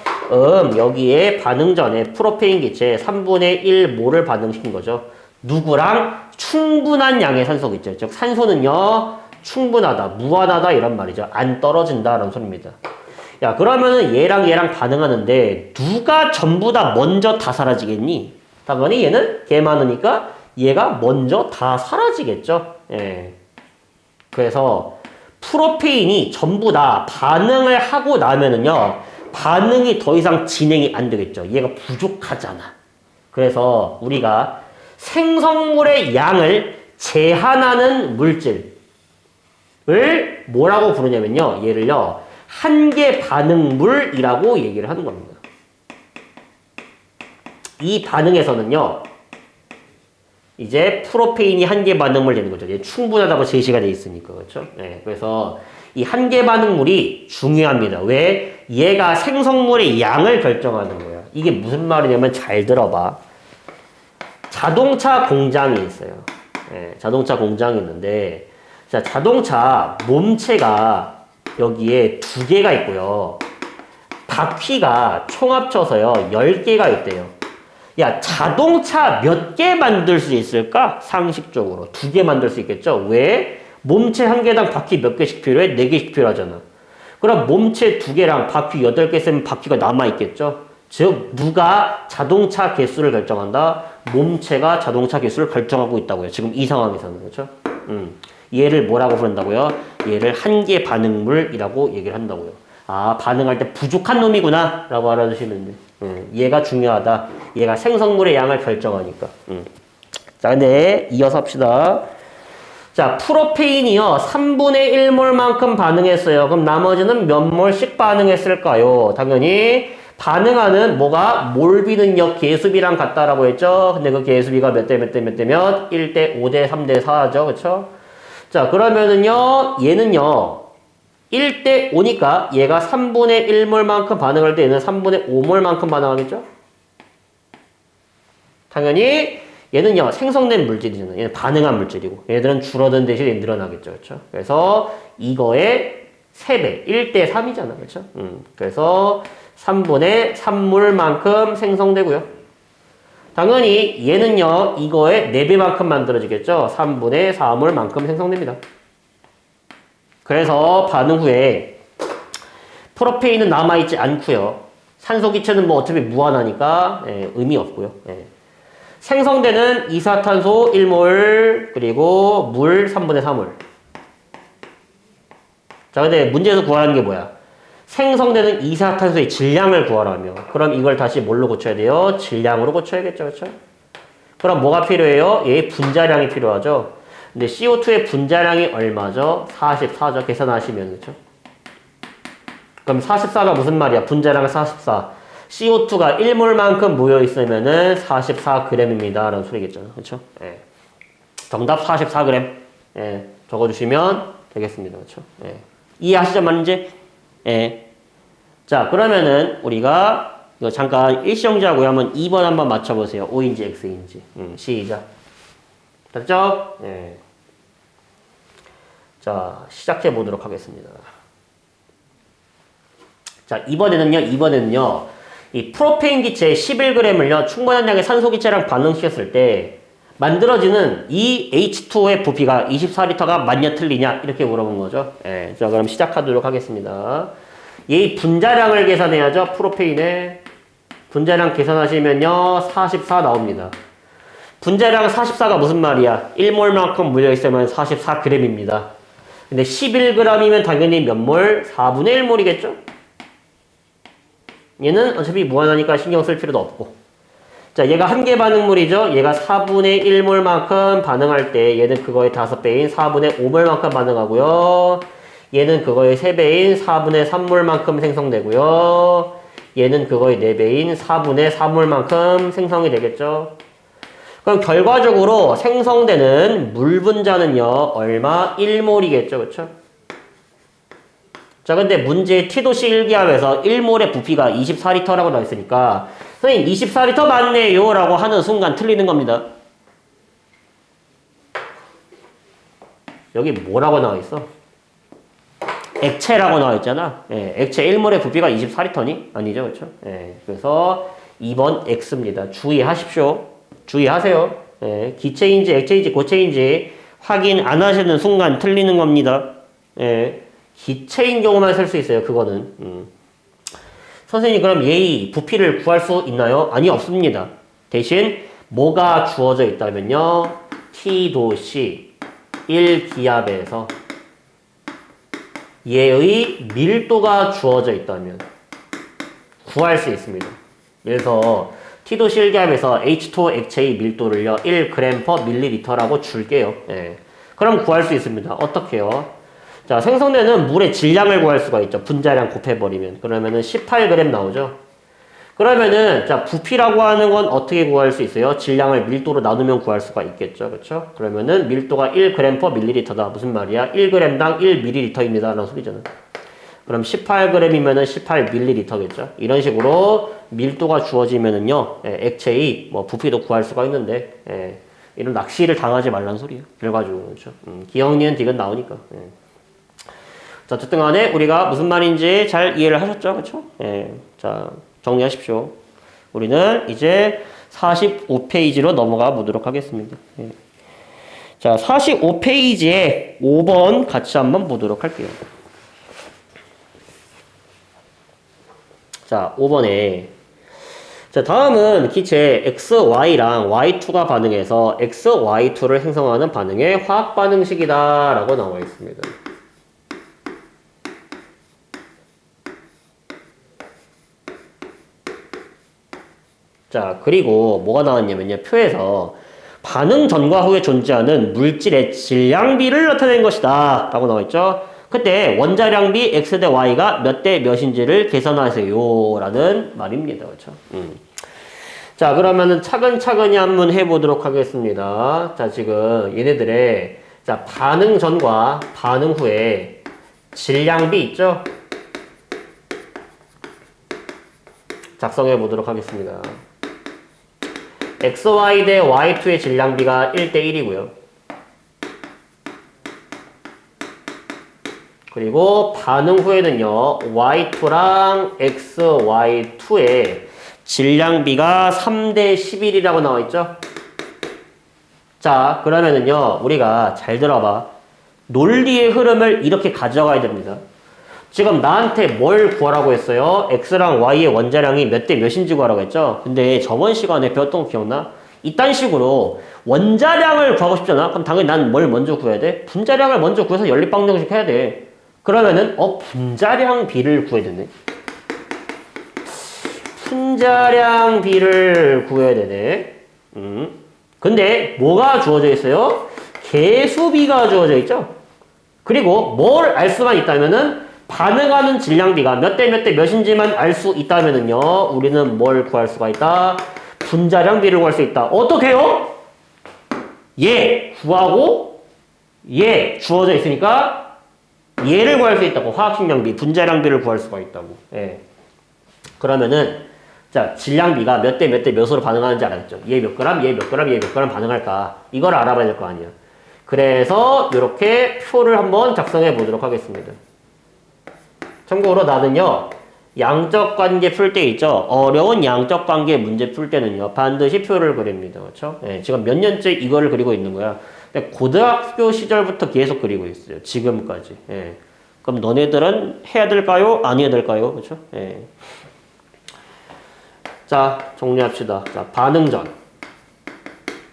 여기에 반응 전에 프로페인 기체 3분의 1몰을 반응시킨 거죠. 누구랑? 충분한 양의 산소 기체. 즉 산소는요. 충분하다, 무한하다 이런 말이죠. 안 떨어진다라는 소리입니다. 야, 그러면은 얘랑 반응하는데 누가 전부 다 먼저 다 사라지겠니? 당연히 얘는 개 많으니까 얘가 먼저 다 사라지겠죠. 예. 그래서 프로페인이 전부 다 반응을 하고 나면은요. 반응이 더 이상 진행이 안 되겠죠. 얘가 부족하잖아. 그래서 우리가 생성물의 양을 제한하는 물질을 뭐라고 부르냐면요. 얘를요. 한계 반응물이라고 얘기를 하는 겁니다. 이 반응에서는요. 이제 프로페인이 한계 반응물 되는 거죠. 얘 충분하다고 제시가 돼 있으니까. 그렇죠? 네, 그래서 이 한계 반응물이 중요합니다. 왜? 얘가 생성물의 양을 결정하는 거예요. 이게 무슨 말이냐면 잘 들어봐. 자동차 공장이 있어요. 네, 자동차 공장이 있는데 자, 자동차 몸체가 여기에 2개가 있고요. 바퀴가 총 합쳐서요. 10개가 있대요. 야, 자동차 몇 개 만들 수 있을까? 상식적으로. 2개 만들 수 있겠죠? 왜? 몸체 한 개당 바퀴 몇 개씩 필요해? 4개씩 필요하잖아. 그럼 몸체 2개랑 바퀴 8개 쓰면 바퀴가 남아있겠죠? 즉, 누가 자동차 개수를 결정한다? 몸체가 자동차 개수를 결정하고 있다고요. 지금 이 상황에서는. 그렇죠? 얘를 뭐라고 부른다고요? 얘를 한계 반응물이라고 얘기를 한다고요. 아, 반응할 때 부족한 놈이구나 라고 알아두시면 돼. 얘가 중요하다. 얘가 생성물의 양을 결정하니까. 자, 근데 이어서 합시다. 자, 프로페인이요. 3분의 1몰만큼 반응했어요. 그럼 나머지는 몇 몰씩 반응했을까요? 당연히 반응하는 뭐가 몰비능력 계수비랑 같다라고 했죠. 근데 그 계수비가 몇 대 몇 대 몇 대면 1대 5대 3대 4죠. 그쵸? 자, 그러면은요. 얘는요. 1대 5니까 얘가 3분의 1몰만큼 반응할 때 얘는 3분의 5몰만큼 반응하겠죠? 당연히 얘는요, 생성된 물질이잖아요. 얘는 반응한 물질이고, 얘들은 줄어든 대신에 늘어나겠죠. 그렇죠? 그래서 이거의 3배, 1대 3이잖아. 그렇죠? 그래서 3분의 3몰만큼 생성되고요. 당연히 얘는요, 이거의 4배만큼 만들어지겠죠. 3분의 4몰만큼 생성됩니다. 그래서 반응 후에 프로페인은 남아있지 않고요. 산소 기체는 뭐 어차피 무한하니까 의미 없고요. 생성되는 이산화탄소 1몰 그리고 물 3분의 3몰. 자, 근데 문제에서 구하라는 게 뭐야? 생성되는 이산화탄소의 질량을 구하라며. 그럼 이걸 다시 뭘로 고쳐야 돼요? 질량으로 고쳐야겠죠. 그렇죠? 그럼 뭐가 필요해요? 얘의 분자량이 필요하죠. 근데 CO2의 분자량이 얼마죠? 44죠. 계산하시면. 그렇죠? 그럼 44가 무슨 말이야? 분자량 44. CO2가 1몰만큼 모여있으면은 44g입니다. 라는 소리겠죠. 그렇죠? 예. 정답 44g. 예. 적어주시면 되겠습니다. 그렇죠? 예. 이해하시죠? 맞는지? 예. 자, 그러면은 우리가 이거 잠깐 일시정지하고 한번 2번 한번 맞춰보세요. O인지 X인지. 시작. 됐죠? 예. 자, 시작해 보도록 하겠습니다. 자, 이번에는요, 이 프로페인 기체 11g을요, 충분한 양의 산소 기체랑 반응시켰을 때, 만들어지는 이 H2O의 부피가 24L가 맞냐 틀리냐? 이렇게 물어본 거죠. 예. 자, 그럼 시작하도록 하겠습니다. 이 분자량을 계산해야죠. 프로페인의 분자량 계산하시면요, 44 나옵니다. 분자량 44가 무슨 말이야? 1몰만큼 물려있으면 44g입니다. 근데 11g이면 당연히 몇 몰? 4분의 1몰이겠죠? 얘는 어차피 무한하니까 신경 쓸 필요도 없고. 자, 얘가 한계 반응물이죠? 얘가 4분의 1몰만큼 반응할 때 얘는 그거의 5배인 4분의 5몰만큼 반응하고요. 얘는 그거의 3배인 4분의 3몰만큼 생성되고요. 얘는 그거의 4배인 4분의 4몰만큼 생성이 되겠죠? 그럼 결과적으로 생성되는 물 분자는요, 얼마? 1몰이겠죠, 그쵸? 자, 근데 문제 T도시 1기압에서 1몰의 부피가 24L라고 나와 있으니까, 선생님, 24L 맞네요. 라고 하는 순간 틀리는 겁니다. 여기 뭐라고 나와 있어? 액체라고 나와 있잖아. 예, 액체 1몰의 부피가 24L니? 아니죠, 그쵸? 예, 그래서 2번 X입니다. 주의하십시오. 주의하세요. 예, 기체인지 액체인지 고체인지 확인 안 하시는 순간 틀리는 겁니다. 예, 기체인 경우만 쓸 수 있어요. 그거는. 선생님 그럼 얘의 부피를 구할 수 있나요? 아니 없습니다. 대신 뭐가 주어져 있다면요. T도시 1기압에서 얘의 밀도가 주어져 있다면 구할 수 있습니다. 그래서 T도시 1기압에서 H2O 액체의 밀도를요, 1g/ml라고 줄게요. 예. 그럼 구할 수 있습니다. 어떻게요? 자, 생성되는 물의 질량을 구할 수가 있죠. 분자량 곱해버리면. 그러면은 18g 나오죠. 그러면은, 자, 부피라고 하는 건 어떻게 구할 수 있어요? 질량을 밀도로 나누면 구할 수가 있겠죠. 그렇죠? 그러면은 밀도가 1g/ml다. 무슨 말이야? 1g당 1ml입니다. 라는 소리잖아. 그럼 18g이면은 18ml겠죠. 이런 식으로 밀도가 주어지면은요, 예, 액체의 뭐 부피도 구할 수가 있는데, 예, 이런 낚시를 당하지 말란 소리예요. 결과적으로. 그렇죠? 기억니은 디귿 나오니까. 예. 자, 어쨌든 간에 우리가 무슨 말인지 잘 이해를 하셨죠? 그렇죠? 예. 자, 정리하십시오. 우리는 이제 45페이지로 넘어가 보도록 하겠습니다. 예. 자, 45페이지에 5번 같이 한번 보도록 할게요. 자, 5번에 자, 다음은 기체 XY랑 Y2가 반응해서 XY2를 생성하는 반응의 화학 반응식이다 라고 나와 있습니다. 자, 그리고 뭐가 나왔냐면요. 표에서 반응 전과 후에 존재하는 물질의 질량비를 나타낸 것이다 라고 나와 있죠. 그때 원자량비 X 대 Y가 몇 대 몇인지를 계산하세요 라는 말입니다. 그렇죠? 자, 그러면은 차근차근히 한번 해보도록 하겠습니다. 자, 지금 얘네들의 자, 반응 전과 반응 후에 질량비 있죠? 작성해 보도록 하겠습니다. XY 대 Y2의 질량비가 1대 1이고요. 그리고 반응 후에는요, Y2랑 XY2의 질량비가 3대 11이라고 나와 있죠? 자, 그러면은요, 우리가 잘 들어봐. 논리의 흐름을 이렇게 가져가야 됩니다. 지금 나한테 뭘 구하라고 했어요? X랑 Y의 원자량이 몇 대 몇인지 구하라고 했죠? 근데 저번 시간에 배웠던 거 기억나? 이딴 식으로 원자량을 구하고 싶잖아? 그럼 당연히 난 뭘 먼저 구해야 돼? 분자량을 먼저 구해서 연립방정식 해야 돼. 그러면은 분자량 비를 구해야 되네. 분자량 비를 구해야 되네. 근데 뭐가 주어져 있어요? 계수비가 주어져 있죠? 그리고 뭘 알 수만 있다면은 반응하는 질량비가 몇 대 몇 대 몇인지만 알 수 있다면은요, 우리는 뭘 구할 수가 있다? 분자량비를 구할 수 있다. 어떻게요? 얘 구하고 얘 주어져 있으니까 얘를 구할 수 있다고. 화학식량비, 분자량비를 구할 수가 있다고. 예. 그러면은 자, 질량비가 몇 대 몇 대 몇으로 반응하는지 알았죠? 얘 몇 그램, 얘 몇 그램, 얘 몇 그램 반응할까? 이걸 알아봐야 될 거 아니야. 그래서 이렇게 표를 한번 작성해 보도록 하겠습니다. 참고로 나는요, 양적 관계 풀 때 있죠? 어려운 양적 관계 문제 풀 때는요, 반드시 표를 그립니다. 그렇죠? 예, 지금 몇 년째 이거를 그리고 있는 거야. 고등학교 시절부터 계속 그리고 있어요. 지금까지. 예. 그럼 너네들은 해야 될까요? 안 해야 될까요? 그렇죠? 예. 자, 정리합시다. 자, 반응 전.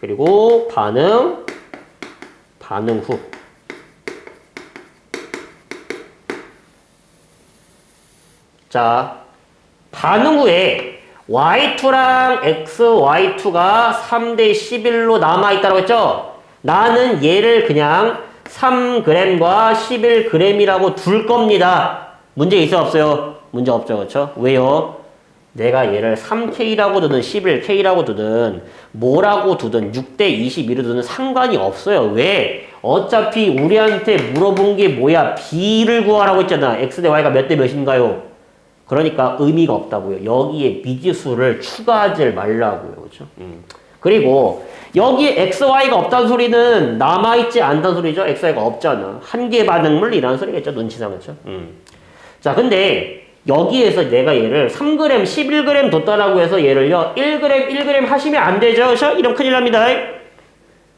그리고 반응 후. 자, 반응 후에 Y2랑 XY2가 3대 11로 남아있다고 했죠? 나는 얘를 그냥 3g과 11g이라고 둘 겁니다. 문제 있어 없어요? 문제 없죠. 그렇죠? 왜요? 내가 얘를 3K라고 두든 11K라고 두든 뭐라고 두든 6대 22로 두든 상관이 없어요. 왜? 어차피 우리한테 물어본 게 뭐야? B를 구하라고 했잖아. X 대 Y가 몇 대 몇인가요? 그러니까 의미가 없다고요. 여기에 미지수를 추가하지 말라고요. 그렇죠? 그리고 여기에 XY가 없다는 소리는 남아있지 않다는 소리죠. XY가 없잖아. 한계 반응물이라는 소리겠죠. 눈치상. 그렇죠? 자, 근데 여기에서 내가 얘를 3g, 11g 뒀다라고 해서 얘를요 1g, 1g 하시면 안 되죠. 그렇죠? 이러면 큰일 납니다.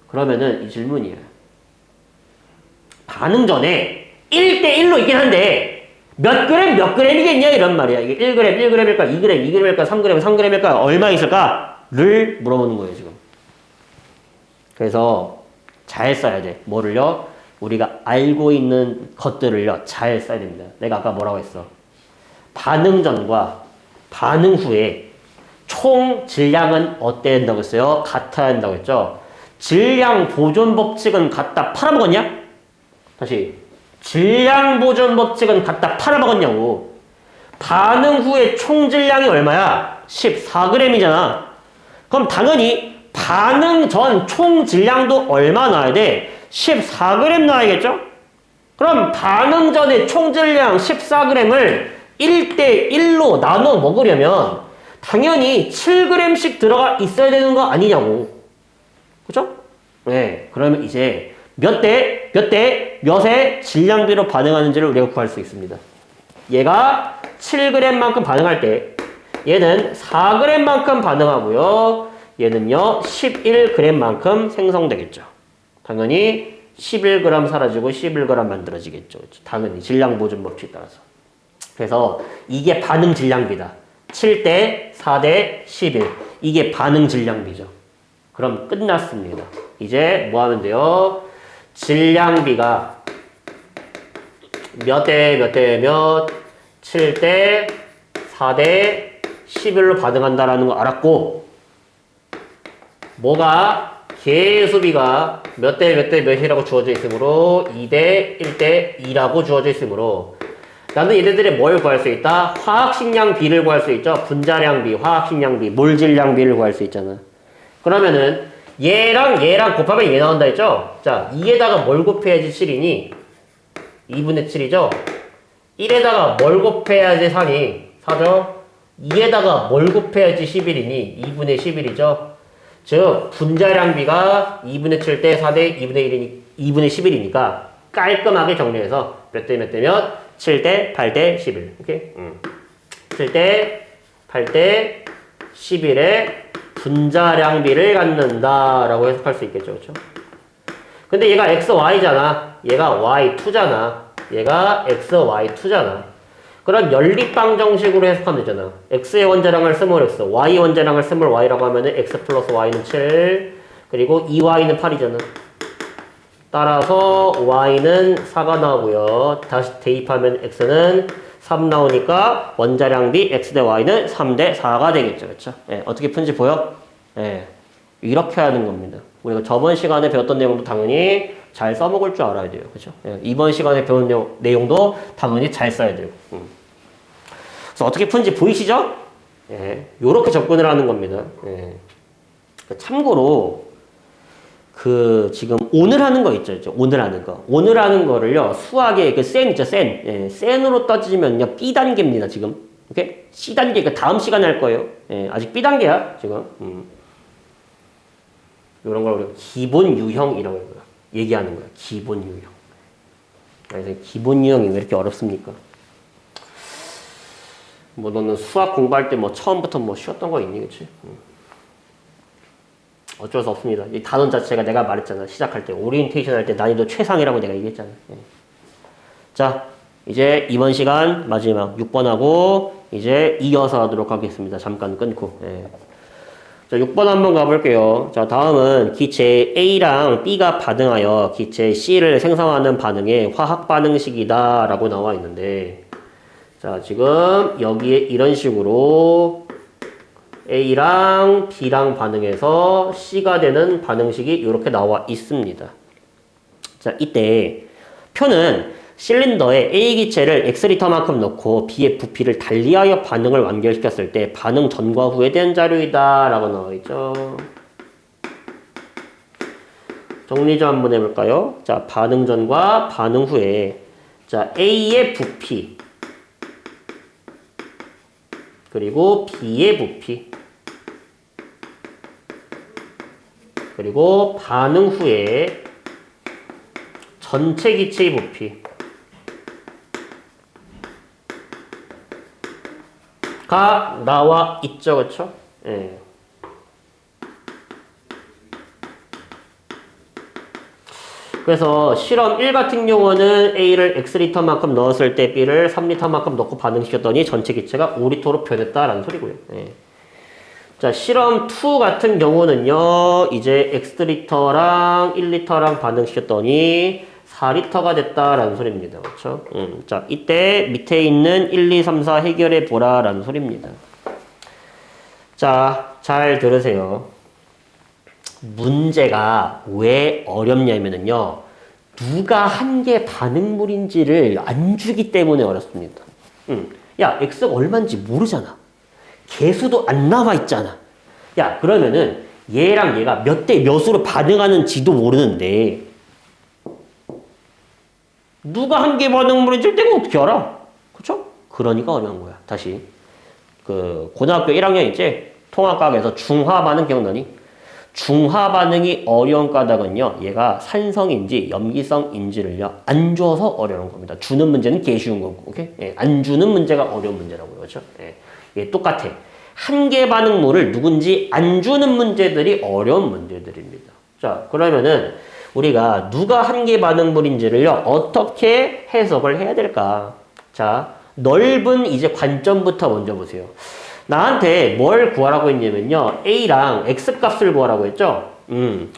그러면은 이 질문이에요. 반응 전에 1대1로 있긴 한데 몇 g이겠냐 이런 말이야. 이게 1g, 1g일까, 2g, 2g일까, 3g, 3g일까, 얼마 있을까?를 물어보는 거예요, 지금. 그래서 잘 써야 돼. 뭐를요? 우리가 알고 있는 것들을요, 잘 써야 됩니다. 내가 아까 뭐라고 했어? 반응 전과 반응 후에 총 질량은 어때야 된다고 했어요? 같아야 한다고 했죠? 질량 보존 법칙은 갖다 팔아먹었냐? 다시. 질량 보존 법칙은 갖다 팔아먹었냐고. 반응 후에 총 질량이 얼마야? 14g이잖아. 그럼 당연히 반응 전 총 질량도 얼마 나와야 돼? 14g 나와야겠죠? 그럼 반응 전의 총 질량 14g을 1대1로 나눠 먹으려면 당연히 7g씩 들어가 있어야 되는 거 아니냐고. 그죠? 네. 그러면 이제 몇 대 몇의 질량비로 반응하는지를 우리가 구할 수 있습니다. 얘가 7g만큼 반응할 때 얘는 4g만큼 반응하고요. 얘는요 11g만큼 생성되겠죠. 당연히 11g 사라지고 11g 만들어지겠죠. 당연히 질량 보존 법칙에 따라서. 그래서 이게 반응 질량비다. 7대 4대 11. 이게 반응 질량비죠. 그럼 끝났습니다. 이제 뭐 하면 돼요? 질량비가 몇 대 몇 대 몇 7대 4대 11로 반응한다라는 거 알았고 뭐가 계수비가 몇 대 몇 대 몇이라고 주어져 있으므로 2대 1대 2라고 주어져 있으므로 나는 얘네들의 뭘 구할 수 있다? 화학식량비를 구할 수 있죠. 분자량비, 화학식량비, 몰질량비를 구할 수 있잖아. 그러면은 얘랑 얘랑 곱하면 얘 나온다 했죠? 자, 2에다가 뭘 곱해야지 7이니? 2분의 7이죠? 1에다가 뭘 곱해야지 4니? 4죠? 2에다가 뭘 곱해야지 11이니? 2분의 11이죠? 즉 분자량비가 2분의 7대 4대 2분의 11이니까 깔끔하게 정리해서 몇 대 몇 대 몇? 7대 8대 11. 오케이? 7대 8대 11의 분자량비를 갖는다라고 해석할 수 있겠죠. 그렇죠? 근데 얘가 XY잖아. 얘가 Y2잖아. 얘가 XY2잖아. 그럼 연립방 정식으로 해석하면 되잖아. X의 원자량을 스몰 X, Y 원자량을 스몰 Y라고 하면은 X 플러스 Y는 7, 그리고 2Y는 8이잖아. 따라서 Y는 4가 나오고요. 다시 대입하면 X는 3 나오니까 원자량비 X 대 Y는 3 대 4가 되겠죠. 그렇죠? 예, 어떻게 푼지 보여? 예, 이렇게 하는 겁니다. 우리가 저번 시간에 배웠던 내용도 당연히 잘 써먹을 줄 알아야 돼요. 그렇죠? 예, 이번 시간에 배운 내용도 당연히 잘 써야 돼요. 그래서 어떻게 푼지 보이시죠? 예, 요렇게 접근을 하는 겁니다. 예. 참고로 지금 오늘 하는 거 있죠. 오늘 하는 거. 오늘 하는 거를요. 수학의 센 있죠. 센. 예, 센으로 따지면요. B단계입니다. 지금. 오케이? C단계. 그 다음 시간에 할 거예요. 예, 아직 B단계야. 지금. 이런 걸 우리가 기본 유형이라고 얘기하는 거야. 기본 유형. 그래서 기본 유형이 왜 이렇게 어렵습니까? 뭐 너는 수학 공부할 때 뭐 처음부터 뭐 쉬웠던 거 있니? 그치? 어쩔 수 없습니다. 이 단원 자체가 내가 말했잖아. 시작할 때. 오리엔테이션 할 때 난이도 최상이라고 내가 얘기했잖아. 예. 자, 이제 이번 시간 마지막 6번하고 이제 이어서 하도록 하겠습니다. 잠깐 끊고. 예. 자, 6번 한번 가볼게요. 자, 다음은 기체 A랑 B가 반응하여 기체 C를 생성하는 반응의 화학 반응식이다 라고 나와 있는데 자, 지금 여기에 이런 식으로 A랑 B랑 반응해서 C가 되는 반응식이 이렇게 나와 있습니다. 자, 이때 표는 실린더에 A 기체를 X리터만큼 넣고 B의 부피를 달리하여 반응을 완결시켰을 때 반응 전과 후에 대한 자료이다 라고 나와 있죠. 정리 좀 한번 해볼까요? 자, 반응 전과 반응 후에 자, A의 부피 그리고 B의 부피 그리고 반응 후에 전체 기체의 부피가 나와 있죠. 그렇죠? 예. 그래서 실험 1 같은 경우는 A를 X리터만큼 넣었을 때 B를 3리터만큼 넣고 반응시켰더니 전체 기체가 5리터로 변했다라는 소리고요. 예. 자, 실험 2 같은 경우는요, 이제 X리터랑 1리터랑 반응시켰더니 4리터가 됐다라는 소리입니다. 그렇죠? 자, 이때 밑에 있는 1, 2, 3, 4 해결해 보라라는 소리입니다. 자, 잘 들으세요. 문제가 왜 어렵냐면요, 누가 한 개 반응물인지를 안 주기 때문에 어렵습니다. 야, X가 얼마인지 모르잖아. 개수도 안 나와 있잖아. 야, 그러면은 얘랑 얘가 몇 대 몇으로 반응하는지도 모르는데 누가 한 개 반응물인지 내가 어떻게 알아? 그쵸? 그러니까 어려운 거야. 다시 고등학교 1학년 이제 통합과학에서 중화 반응 기억나니? 중화 반응이 어려운 까닭은요, 얘가 산성인지 염기성인지를요 안 줘서 어려운 겁니다. 주는 문제는 개 쉬운 거고, 오케이? 예, 안 주는 문제가 어려운 문제라고요. 그렇죠? 예. 예, 똑같아. 한계 반응물을 누군지 안 주는 문제들이 어려운 문제들입니다. 자, 그러면은 우리가 누가 한계 반응물인지를요, 어떻게 해석을 해야 될까? 자, 넓은 이제 관점부터 먼저 보세요. 나한테 뭘 구하라고 했냐면요, A랑 X 값을 구하라고 했죠?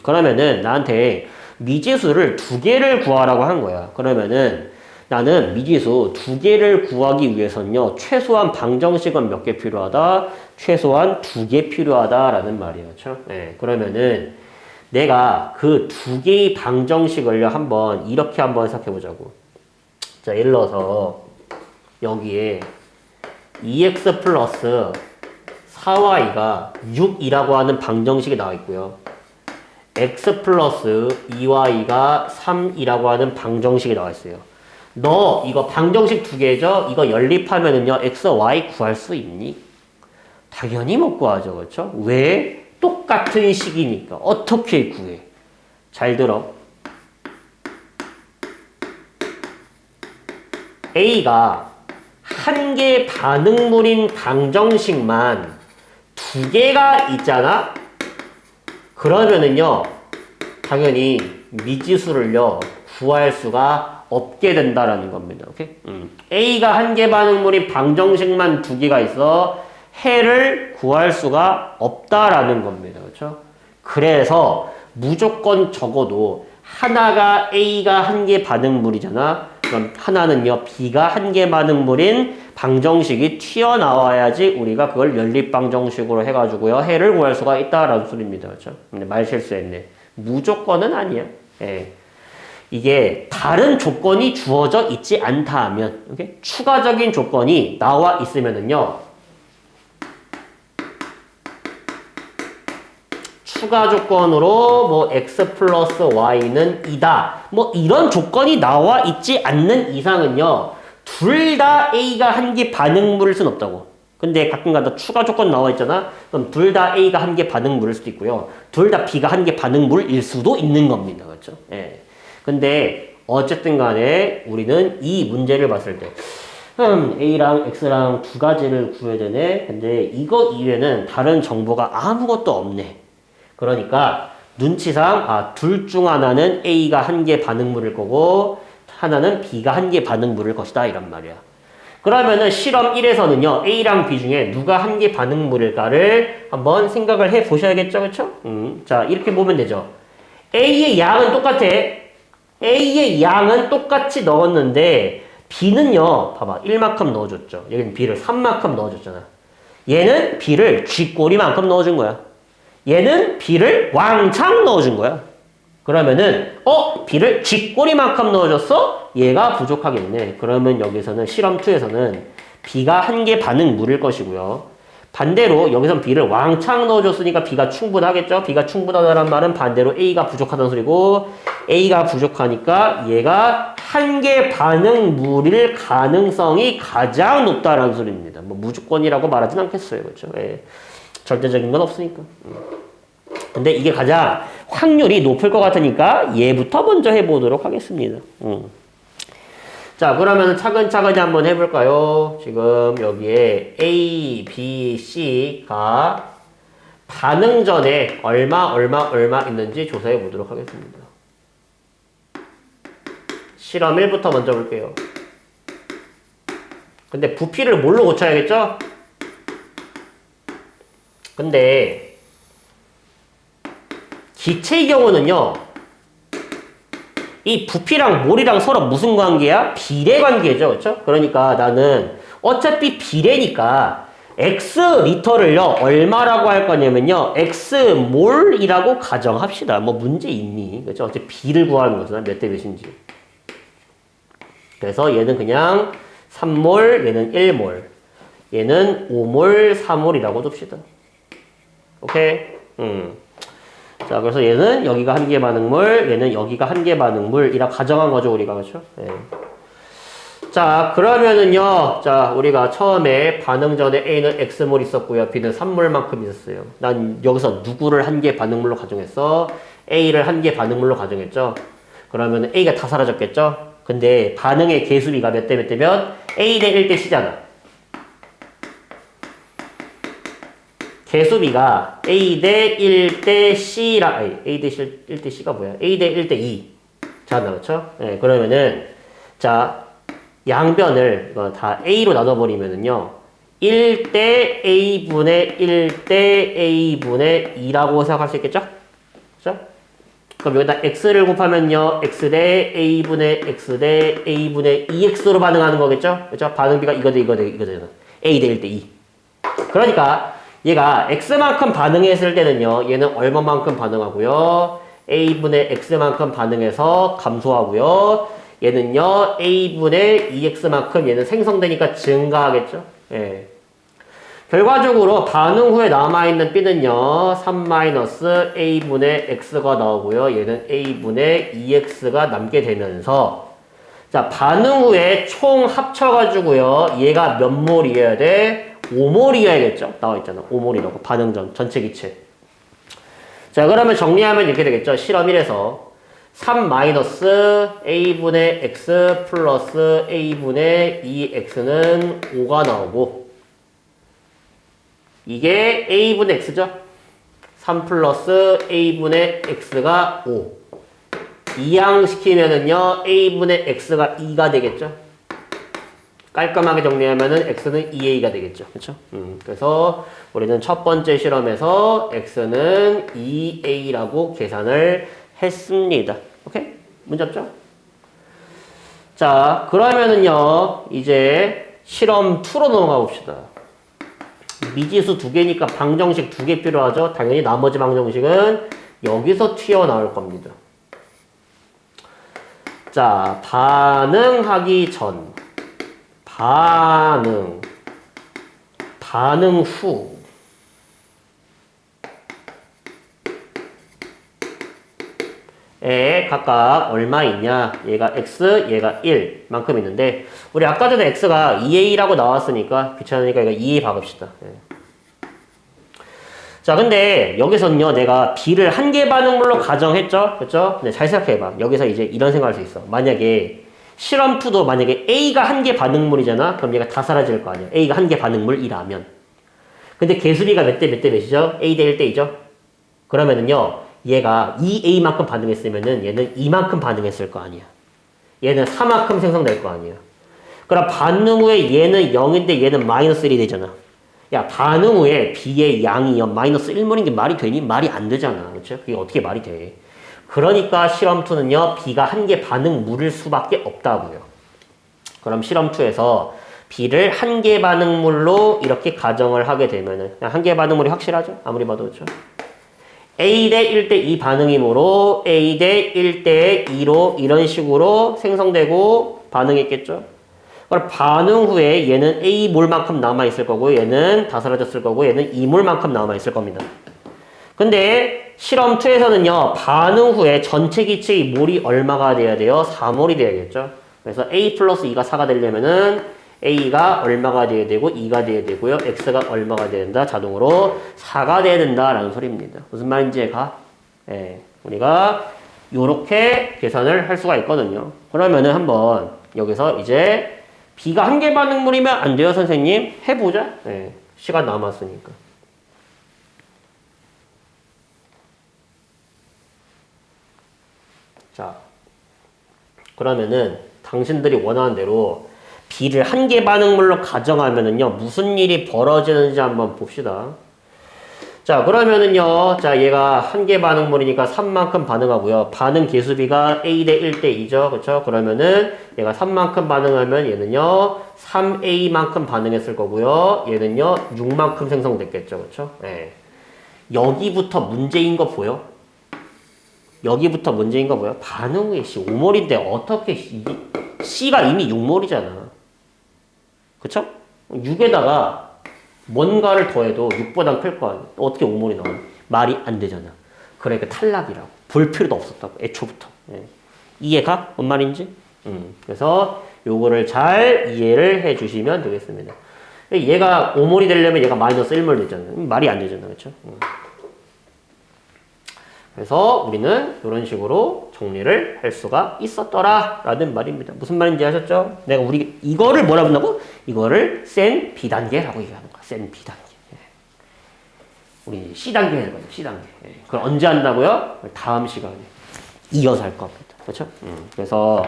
그러면은 나한테 미지수를 두 개를 구하라고 한 거야. 그러면은 나는 미지수 두 개를 구하기 위해서는요, 최소한 방정식은 몇 개 필요하다? 최소한 두 개 필요하다라는 말이에요. 그렇죠? 네, 그러면은 내가 그 두 개의 방정식을요, 한번 이렇게 한번 생각해 보자고. 자, 예를 들어서 여기에 2x 플러스 4y가 6이라고 하는 방정식이 나와 있고요. x 플러스 2y가 3이라고 하는 방정식이 나와 있어요. 너 이거 방정식 두 개죠? 이거 연립하면은요, x, y 구할 수 있니? 당연히 못 구하죠. 그렇죠? 왜? 똑같은 식이니까. 어떻게 구해? 잘 들어. A가 한계 반응물인 방정식만 두 개가 있잖아? 그러면은요, 당연히 미지수를요, 구할 수가 없게 된다라는 겁니다. 오케이? A가 한계 반응물인 방정식만 두 개가 있어 해를 구할 수가 없다라는 겁니다. 그렇죠? 그래서 무조건 적어도 하나가 A가 한계 반응물이잖아. 그럼 하나는요, B가 한계 반응물인 방정식이 튀어나와야지 우리가 그걸 연립방정식으로 해가지고요, 해를 구할 수가 있다라는 소리입니다. 그렇죠? 근데 말 실수했네. 무조건은 아니야. 예. 이게 다른 조건이 주어져 있지 않다 하면, 오케이? 추가적인 조건이 나와 있으면은요, 추가 조건으로 뭐 x 플러스 y는 2다. 뭐 이런 조건이 나와 있지 않는 이상은요, 둘 다 A가 한계 반응물일 순 없다고. 근데 가끔가다 추가 조건 나와 있잖아. 그럼 둘 다 A가 한계 반응물일 수도 있고요. 둘 다 B가 한계 반응물일 수도 있는 겁니다. 그렇죠? 예. 근데 어쨌든 간에 우리는 이 문제를 봤을 때 A랑 X랑 두 가지를 구해야 되네. 근데 이거 이외에는 다른 정보가 아무것도 없네. 그러니까 눈치상 둘 중 하나는 A가 한계 반응물일 거고 하나는 B가 한계 반응물일 것이다 이란 말이야. 그러면은 실험 1에서는요, A랑 B 중에 누가 한계 반응물일까를 한번 생각을 해 보셔야겠죠, 그렇죠? 자, 이렇게 보면 되죠. A의 양은 똑같아. A의 양은 똑같이 넣었는데 B는요, 봐봐, 1만큼 넣어줬죠. 여기는 B를 3만큼 넣어줬잖아. 얘는 B를 쥐꼬리만큼 넣어준 거야. 얘는 B를 왕창 넣어준 거야. 그러면은 B를 쥐꼬리만큼 넣어줬어? 얘가 부족하겠네. 그러면 여기서는 실험 2에서는 B가 한계 반응물일 것이고요. 반대로 여기선 B를 왕창 넣어줬으니까 B가 충분하겠죠? B가 충분하다는 말은 반대로 A가 부족하다는 소리고, A가 부족하니까 얘가 한계 반응물일 가능성이 가장 높다라는 소리입니다. 뭐 무조건이라고 말하진 않겠어요. 그렇죠? 예. 절대적인 건 없으니까. 근데 이게 가장 확률이 높을 것 같으니까 얘부터 먼저 해보도록 하겠습니다. 자, 그러면 차근차근히 한번 해볼까요? 지금 여기에 A, B, C가 반응 전에 얼마 있는지 조사해 보도록 하겠습니다. 실험 1부터 먼저 볼게요. 근데 부피를 뭘로 고쳐야겠죠? 근데 기체의 경우는요, 이 부피랑 몰이랑 서로 무슨 관계야? 비례 관계죠. 그렇죠? 그러니까 나는 어차피 비례니까 X 리터를요, 얼마라고 할 거냐면요, X 몰이라고 가정합시다. 뭐 문제 있니? 그렇죠? 어차피 B를 구하는 거잖아. 몇 대 몇인지. 그래서 얘는 그냥 3몰, 얘는 1몰, 얘는 5몰, 4몰이라고 둡시다. 오케이? 자, 그래서 얘는 여기가 한계 반응물, 얘는 여기가 한계 반응물이라 가정한 거죠, 우리가. 그렇죠? 네. 자, 그러면은요, 자, 우리가 처음에 반응 전에 A는 X몰 있었고요, B는 3몰만큼 있었어요. 난 여기서 누구를 한계 반응물로 가정했어? A를 한계 반응물로 가정했죠? 그러면 A가 다 사라졌겠죠? 근데 반응의 개수비가 몇 대 몇 대면 A 대 1 대 C잖아. 개수비가 A 대 1 대 C라, A 대 1 대 C가 뭐야? A 대 1 대 2. 자, 그렇죠? 네, 그러면은, 자, 양변을 다 A로 나눠버리면은요, 1 대 A분의 1 대 A분의 2라고 생각할 수 있겠죠? 그죠? 그럼 여기다 X를 곱하면요, X 대 A분의 X 대 A분의 2X로 반응하는 거겠죠? 그죠? 반응비가 이거 대 이거 대 이거 되잖아. A 대 1 대 2. 그러니까, 얘가 X만큼 반응했을 때는요, 얘는 얼마만큼 반응하고요, A분의 X만큼 반응해서 감소하고요, 얘는요, A분의 2X만큼 얘는 생성되니까 증가하겠죠? 예. 결과적으로 반응 후에 남아있는 B는요, 3-A분의 X가 나오고요, 얘는 A분의 2X가 남게 되면서, 자, 반응 후에 총 합쳐가지고요, 얘가 몇 몰이어야 돼? 5몰이어야겠죠? 나와있잖아. 5몰이라고. 반응 전, 전체 기체. 자, 그러면 정리하면 이렇게 되겠죠? 실험 1에서 3-A분의 X 플러스 A분의 2X는 5가 나오고, 이게 A분의 X죠? 3 플러스 A분의 X가 5. 이항시키면은요, A분의 X가 2가 되겠죠? 깔끔하게 정리하면은 X는 2A가 되겠죠. 그쵸? 그래서 우리는 첫 번째 실험에서 X는 2A라고 계산을 했습니다. 오케이? 문제 없죠? 자, 그러면은요, 이제 실험 2로 넘어가 봅시다. 미지수 2개니까 방정식 2개 필요하죠? 당연히 나머지 방정식은 여기서 튀어나올 겁니다. 자, 반응하기 전, 반응 후, 에 각각 얼마 있냐? 얘가 x, 얘가 1 만큼 있는데, 우리 아까 전에 x가 2a라고 나왔으니까 귀찮으니까 이거 2a 박읍시다. 예. 자, 근데 여기서는요, 내가 b를 한 개 반응물로 가정했죠? 그쵸? 근데 잘 생각해봐. 여기서 이제 이런 생각할 수 있어. 만약에 실험 2도 만약에 a가 한 개 반응물이잖아? 그럼 얘가 다 사라질 거 아니야. a가 한 개 반응물이라면. 근데 개수비가 몇 대 몇 대 몇이죠? a 대 1 대 2죠? 그러면은요, 얘가 2a만큼 반응했으면은 얘는 2만큼 반응했을 거 아니야. 얘는 4만큼 생성될 거 아니야. 그럼 반응 후에 얘는 0인데 얘는 마이너스 1이 되잖아. 야, 반응 후에 b의 양이 마이너스 1몰인 게 말이 되니? 말이 안 되잖아. 그렇죠? 그게 어떻게 말이 돼? 그러니까 실험 2는요, b가 한 개 반응물일 수밖에 없다고요. 그럼 실험 2에서 b를 한 개 반응물로 이렇게 가정을 하게 되면은, 한 개 반응물이 확실하죠? 아무리 봐도 그렇죠? A 대 1 대 2 반응이므로 A 대 1 대 2로 이런 식으로 생성되고 반응했겠죠? 그럼 반응 후에 얘는 A몰만큼 남아있을 거고, 얘는 다 사라졌을 거고, 얘는 2몰만큼 남아있을 겁니다. 근데 실험 2에서는요, 반응 후에 전체 기체의 몰이 얼마가 돼야 돼요? 4몰이 돼야겠죠? 그래서 A 플러스 2가 4가 되려면은 A가 얼마가 돼야 되고 2가 돼야 되고요. X가 얼마가 돼야 된다? 자동으로 4가 돼야 된다라는 소리입니다. 무슨 말인지 가? 예, 우리가 요렇게 계산을 할 수가 있거든요. 그러면은 한번 여기서 이제 B가 한 개 반응물이면 안 돼요, 선생님? 해보자. 예, 시간 남았으니까. 자, 그러면은 당신들이 원하는 대로 B를 한 개 반응물로 가정하면은요, 무슨 일이 벌어지는지 한번 봅시다. 자, 그러면은요, 자, 얘가 한 개 반응물이니까 3만큼 반응하고요. 반응 개수비가 A 대 1 대 2죠. 그쵸? 그러면은 얘가 3만큼 반응하면 얘는요, 3A만큼 반응했을 거고요. 얘는요, 6만큼 생성됐겠죠. 그쵸? 예. 여기부터 문제인 거 보여? 여기부터 문제인 거 보여? 반응 후에 5몰인데 어떻게 C가 이미 6몰이잖아. 그쵸? 6에다가 뭔가를 더해도 6보단 클 거 아니야. 어떻게 5몰이 나와? 말이 안 되잖아. 그러니까 탈락이라고. 볼 필요도 없었다고. 애초부터. 예. 이해가? 뭔 말인지? 그래서 요거를 잘 이해를 해 주시면 되겠습니다. 얘가 5몰이 되려면 얘가 마이너스 1몰 되잖아. 말이 안 되잖아. 그쵸? 그래서 우리는 이런 식으로 정리를 할 수가 있었더라 라는 말입니다. 무슨 말인지 아셨죠? 내가 우리 이거를 뭐라 부른다고? 이거를 센 B단계라고 얘기하는 거야. 센 B단계. 우리 C단계 할 거예요. C단계. 예. 그걸 언제 한다고요? 다음 시간에 이어서 할 겁니다. 그렇죠? 그래서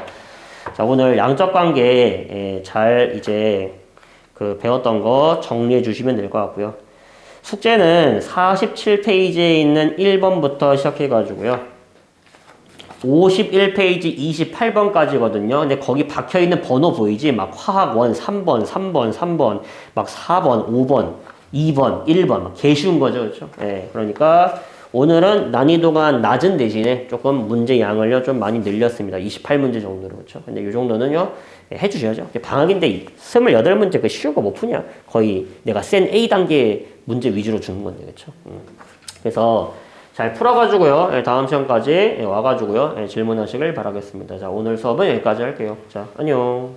자, 오늘 양적 관계 잘 이제 그 배웠던 거 정리해 주시면 될 것 같고요. 숙제는 47페이지에 있는 1번부터 시작해 가지고요. 51페이지 28번까지거든요. 근데 거기 박혀 있는 번호 보이지? 막 화학 1 3번, 3번, 3번, 막 4번, 5번, 2번, 1번 막 개 쉬운 거죠. 그렇죠? 예. 그러니까 오늘은 난이도가 낮은 대신에 조금 문제 양을요 좀 많이 늘렸습니다. 28문제 정도로. 그렇죠? 근데 이 정도는요 해 주셔야죠. 방학인데 28문제 그 쉬운 거 못 푸냐? 거의 내가 센 A 단계 문제 위주로 주는 건데. 그렇죠? 그래서 잘 풀어가지고요. 다음 시간까지 와가지고요. 질문하시길 바라겠습니다. 자, 오늘 수업은 여기까지 할게요. 자, 안녕.